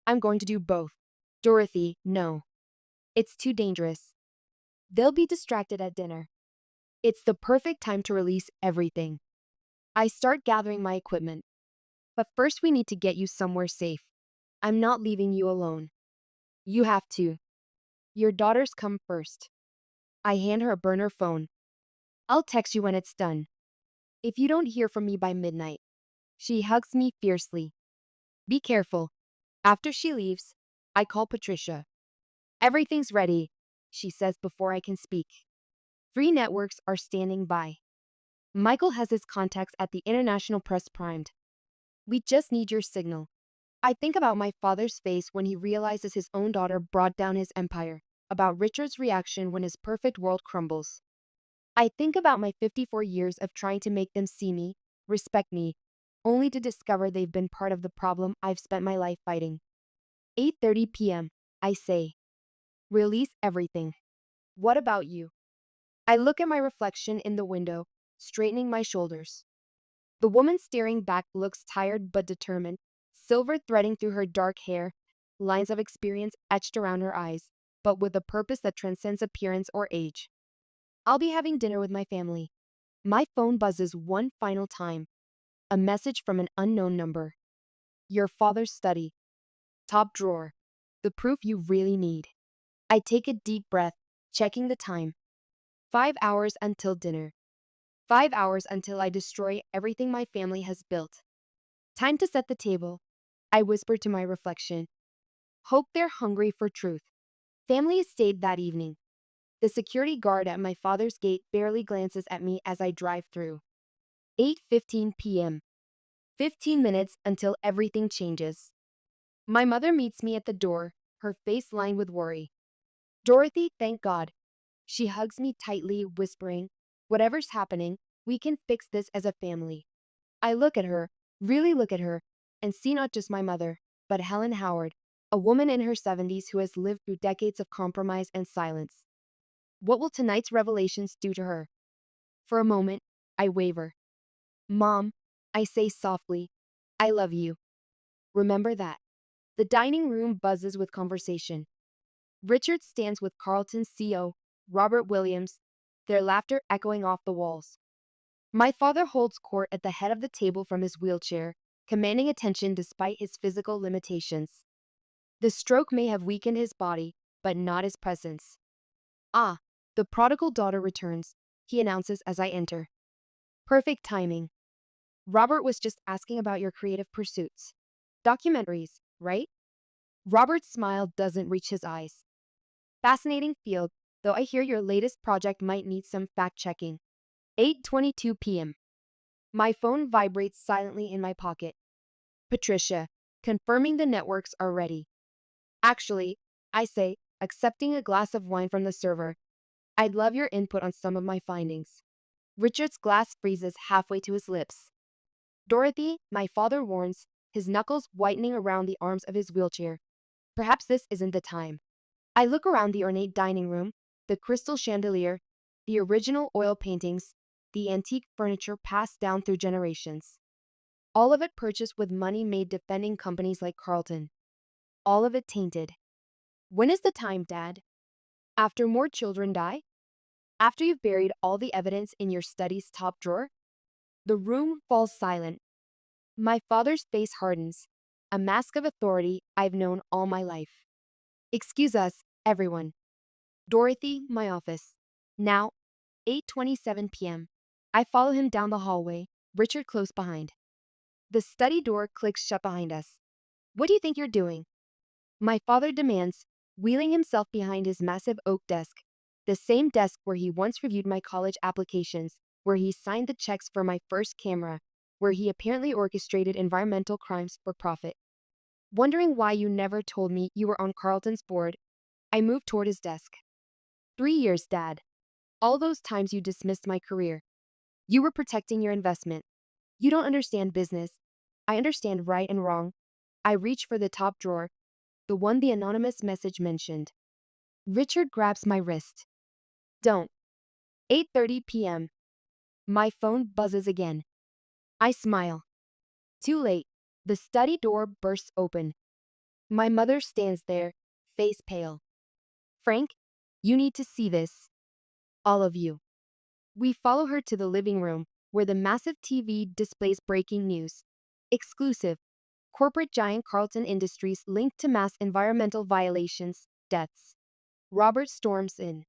[SPEAKER 1] I'm going to do both. Dorothy, no. It's too dangerous. They'll be distracted at dinner. It's the perfect time to release everything. I start gathering my equipment. But first, we need to get you somewhere safe. I'm not leaving you alone. You have to. Your daughters come first. I hand her a burner phone. I'll text you when it's done. If you don't hear from me by midnight. She hugs me fiercely. Be careful. After she leaves, I call Patricia. Everything's ready, she says before I can speak. 3 networks are standing by. Michael has his contacts at the international press primed. We just need your signal. I think about my father's face when he realizes his own daughter brought down his empire, about Richard's reaction when his perfect world crumbles. I think about my 54 years of trying to make them see me, respect me, only to discover they've been part of the problem I've spent my life fighting. 8:30 p.m. I say, release everything. What about you? I look at my reflection in the window, straightening my shoulders. The woman staring back looks tired but determined, silver threading through her dark hair, lines of experience etched around her eyes, but with a purpose that transcends appearance or age. I'll be having dinner with my family. My phone buzzes one final time. A message from an unknown number. Your father's study. Top drawer. The proof you really need. I take a deep breath, checking the time. 5 hours until dinner. 5 hours until I destroy everything my family has built. Time to set the table. I whisper to my reflection. Hope they're hungry for truth. Family stayed that evening. The security guard at my father's gate barely glances at me as I drive through. 8:15 p.m. 15 minutes until everything changes. My mother meets me at the door, her face lined with worry. Dorothy, thank God. She hugs me tightly, whispering, whatever's happening, we can fix this as a family. I look at her, really look at her, and see not just my mother, but Helen Howard, a woman in her 70s who has lived through decades of compromise and silence. What will tonight's revelations do to her? For a moment, I waver. Mom, I say softly, I love you. Remember that. The dining room buzzes with conversation. Richard stands with Carlton's CEO, Robert Williams, their laughter echoing off the walls. My father holds court at the head of the table from his wheelchair, commanding attention despite his physical limitations. The stroke may have weakened his body, but not his presence. Ah, the prodigal daughter returns, he announces as I enter. Perfect timing. Robert was just asking about your creative pursuits. Documentaries, right? Robert's smile doesn't reach his eyes. Fascinating field, though I hear your latest project might need some fact-checking. 8:22 p.m. My phone vibrates silently in my pocket. Patricia, confirming the networks are ready. Actually, I say, accepting a glass of wine from the server. I'd love your input on some of my findings. Richard's glass freezes halfway to his lips. Dorothy, my father warns, his knuckles whitening around the arms of his wheelchair. Perhaps this isn't the time. I look around the ornate dining room, the crystal chandelier, the original oil paintings, the antique furniture passed down through generations. All of it purchased with money made defending companies like Carlton. All of it tainted. When is the time, Dad? After more children die? After you've buried all the evidence in your study's top drawer? The room falls silent. My father's face hardens, a mask of authority I've known all my life. Excuse us, everyone. Dorothy, my office. Now, 8:27 p.m. I follow him down the hallway, Richard close behind. The study door clicks shut behind us. What do you think you're doing? My father demands, wheeling himself behind his massive oak desk, the same desk where he once reviewed my college applications, where he signed the checks for my first camera, where he apparently orchestrated environmental crimes for profit. Wondering why you never told me you were on Carlton's board, I moved toward his desk. 3 years, Dad. All those times you dismissed my career. You were protecting your investment. You don't understand business. I understand right and wrong. I reach for the top drawer, the one the anonymous message mentioned. Richard grabs my wrist. Don't. 8:30 p.m. My phone buzzes again. I smile. Too late. The study door bursts open. My mother stands there, face pale. Frank, you need to see this. All of you. We follow her to the living room, where the massive TV displays breaking news. Exclusive. Corporate giant Carlton Industries linked to mass environmental violations, deaths. Robert storms in.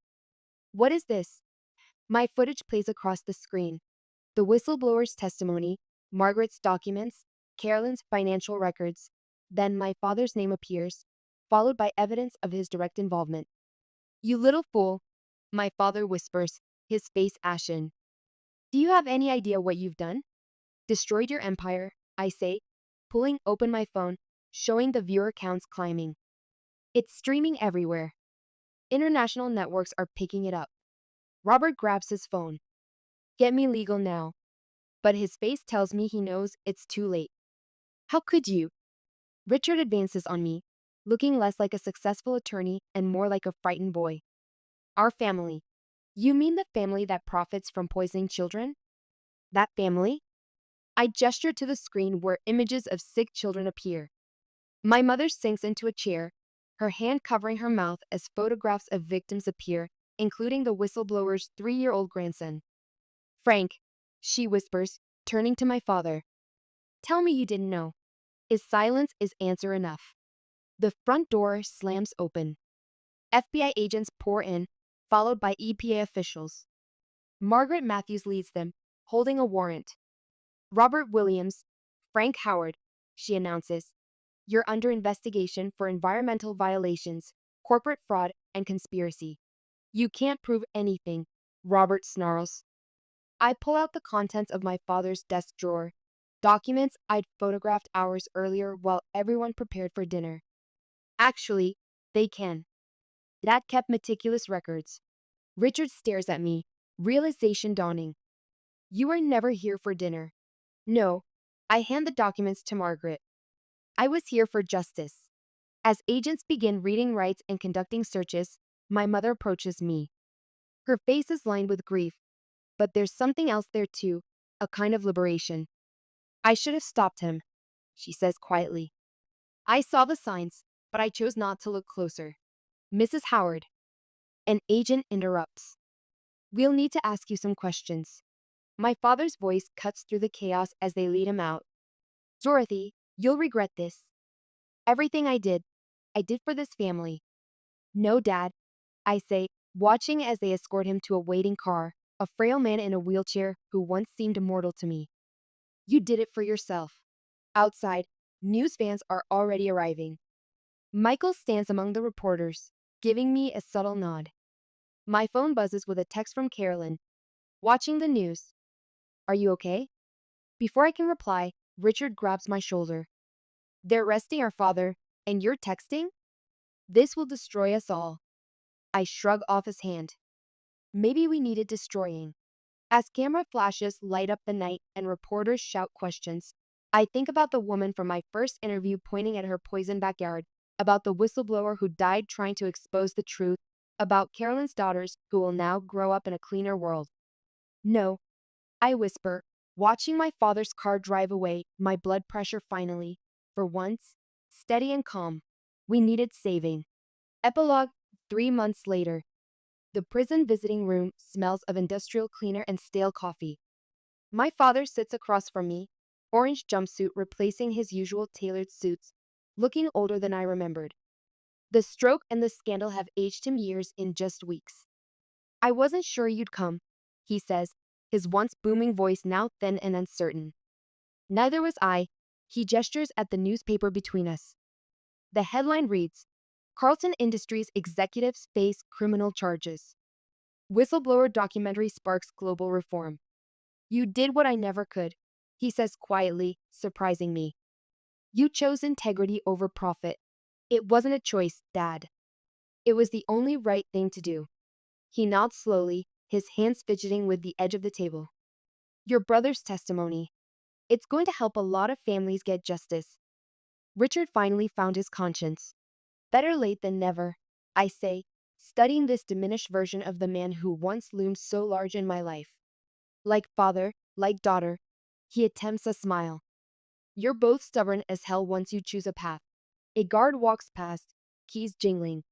[SPEAKER 1] What is this? My footage plays across the screen. The whistleblower's testimony, Margaret's documents, Carolyn's financial records. Then my father's name appears, followed by evidence of his direct involvement. You little fool, my father whispers, his face ashen. Do you have any idea what you've done? Destroyed your empire, I say, pulling open my phone, showing the viewer counts climbing. It's streaming everywhere. International networks are picking it up. Robert grabs his phone. Get me legal now. But his face tells me he knows it's too late. How could you? Richard advances on me, looking less like a successful attorney and more like a frightened boy. Our family. You mean the family that profits from poisoning children? That family? I gesture to the screen where images of sick children appear. My mother sinks into a chair, her hand covering her mouth as photographs of victims appear, including the whistleblower's 3-year-old grandson. Frank, she whispers, turning to my father. Tell me you didn't know. Is silence is answer enough? The front door slams open. FBI agents pour in, followed by EPA officials. Margaret Matthews leads them, holding a warrant. Robert Williams, Frank Howard, she announces. You're under investigation for environmental violations, corporate fraud, and conspiracy. You can't prove anything, Robert snarls. I pull out the contents of my father's desk drawer, documents I'd photographed hours earlier while everyone prepared for dinner. Actually, they can. Dad kept meticulous records. Richard stares at me, realization dawning. You were never here for dinner. No, I hand the documents to Margaret. I was here for justice. As agents begin reading rights and conducting searches, my mother approaches me. Her face is lined with grief, but there's something else there too, a kind of liberation. I should have stopped him, she says quietly. I saw the signs, but I chose not to look closer. Mrs. Howard. An agent interrupts. We'll need to ask you some questions. My father's voice cuts through the chaos as they lead him out. Dorothy, you'll regret this. Everything I did for this family. No, Dad, I say, watching as they escort him to a waiting car, a frail man in a wheelchair who once seemed immortal to me. You did it for yourself. Outside, news fans are already arriving. Michael stands among the reporters, giving me a subtle nod. My phone buzzes with a text from Carolyn. Watching the news. Are you okay? Before I can reply, Richard grabs my shoulder. They're arresting our father, and you're texting? This will destroy us all. I shrug off his hand. Maybe we needed destroying. As camera flashes light up the night and reporters shout questions, I think about the woman from my first interview pointing at her poisoned backyard, about the whistleblower who died trying to expose the truth, about Carolyn's daughters who will now grow up in a cleaner world. No, I whisper, watching my father's car drive away, my blood pressure finally, for once, steady and calm. We needed saving. Epilogue, 3 months later. The prison visiting room smells of industrial cleaner and stale coffee. My father sits across from me, orange jumpsuit replacing his usual tailored suits, looking older than I remembered. The stroke and the scandal have aged him years in just weeks. I wasn't sure you'd come, he says, his once booming voice now thin and uncertain. Neither was I, he gestures at the newspaper between us. The headline reads, Carlton Industries executives face criminal charges. Whistleblower documentary sparks global reform. You did what I never could, he says quietly, surprising me. You chose integrity over profit. It wasn't a choice, Dad. It was the only right thing to do. He nods slowly, his hands fidgeting with the edge of the table. Your brother's testimony. It's going to help a lot of families get justice. Richard finally found his conscience. Better late than never, I say, studying this diminished version of the man who once loomed so large in my life. Like father, like daughter, he attempts a smile. You're both stubborn as hell once you choose a path. A guard walks past, keys jingling.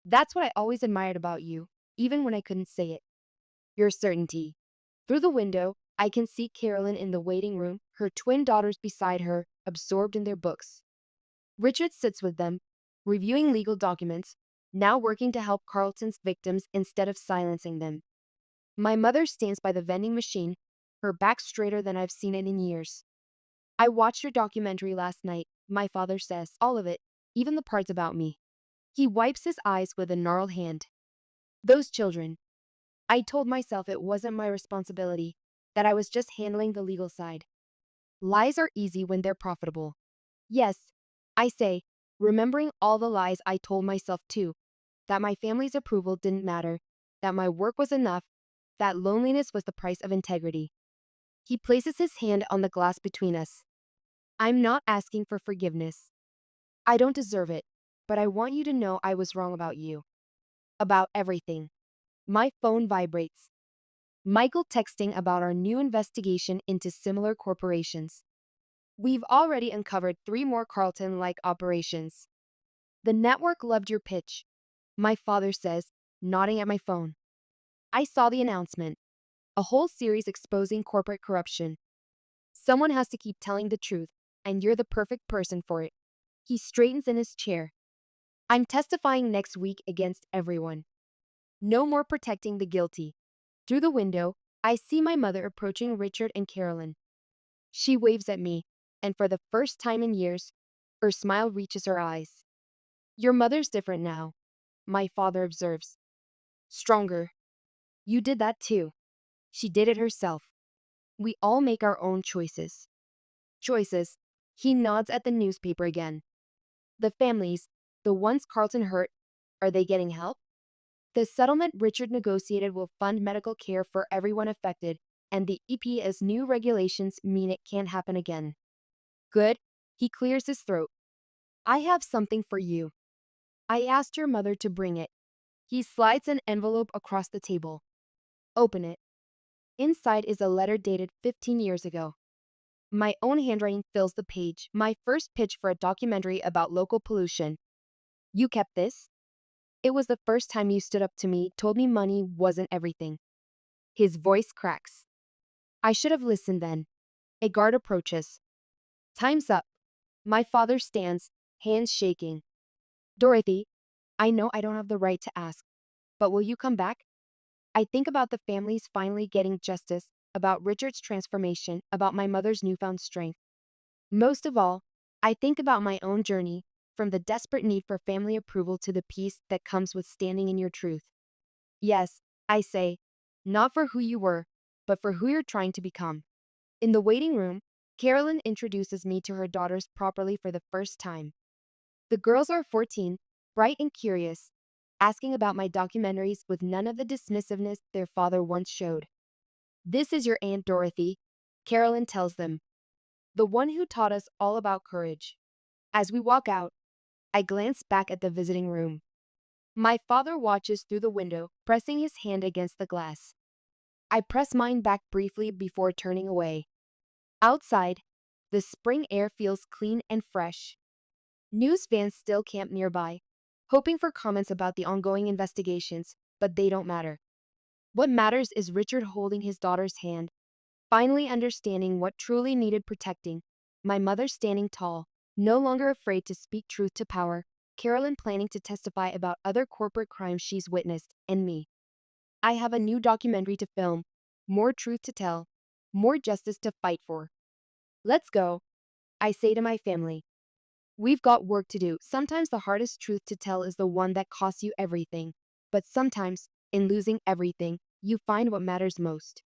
[SPEAKER 1] That's what I always admired about you, even when I couldn't say it. Your certainty. Through the window, I can see Carolyn in the waiting room, her twin daughters beside her, absorbed in their books. Richard sits with them, reviewing legal documents, now working to help Carlton's victims instead of silencing them. My mother stands by the vending machine, her back straighter than I've seen it in years. I watched your documentary last night, my father says, all of it, even the parts about me. He wipes his eyes with a gnarled hand. Those children. I told myself it wasn't my responsibility, that I was just handling the legal side. Lies are easy when they're profitable. Yes, I say, remembering all the lies I told myself too, that my family's approval didn't matter, that my work was enough, that loneliness was the price of integrity. He places his hand on the glass between us. I'm not asking for forgiveness. I don't deserve it, but I want you to know I was wrong about you. About everything. My phone vibrates. Michael texting about our new investigation into similar corporations. We've already uncovered 3 more Carlton-like operations. The network loved your pitch, my father says, nodding at my phone. I saw the announcement. A whole series exposing corporate corruption. Someone has to keep telling the truth, and you're the perfect person for it. He straightens in his chair. I'm testifying next week against everyone. No more protecting the guilty. Through the window, I see my mother approaching Richard and Carolyn. She waves at me, and for the first time in years, her smile reaches her eyes. Your mother's different now, my father observes. Stronger. You did that too. She did it herself. We all make our own choices. Choices. He nods at the newspaper again. The families, the ones Carlton hurt, are they getting help? The settlement Richard negotiated will fund medical care for everyone affected, and the EPA's new regulations mean it can't happen again. Good. He clears his throat. I have something for you. I asked your mother to bring it. He slides an envelope across the table. Open it. Inside is a letter dated 15 years ago. My own handwriting fills the page. My first pitch for a documentary about local pollution. You kept this? It was the first time you stood up to me, told me money wasn't everything. His voice cracks. I should have listened then. A guard approaches. Time's up. My father stands, hands shaking. Dorothy, I know I don't have the right to ask, but will you come back? I think about the families finally getting justice, about Richard's transformation, about my mother's newfound strength. Most of all, I think about my own journey, from the desperate need for family approval to the peace that comes with standing in your truth. Yes, I say, not for who you were, but for who you're trying to become. In the waiting room, Carolyn introduces me to her daughters properly for the first time. The girls are 14, bright and curious, asking about my documentaries with none of the dismissiveness their father once showed. This is your Aunt Dorothy, Carolyn tells them, the one who taught us all about courage. As we walk out, I glance back at the visiting room. My father watches through the window, pressing his hand against the glass. I press mine back briefly before turning away. Outside, the spring air feels clean and fresh. News vans still camp nearby, hoping for comments about the ongoing investigations, but they don't matter. What matters is Richard holding his daughter's hand, finally understanding what truly needed protecting. My mother standing tall, no longer afraid to speak truth to power, Carolyn planning to testify about other corporate crimes she's witnessed, and me. I have a new documentary to film, more truth to tell, more justice to fight for. Let's go, I say to my family. We've got work to do. Sometimes the hardest truth to tell is the one that costs you everything. But sometimes, in losing everything, you find what matters most.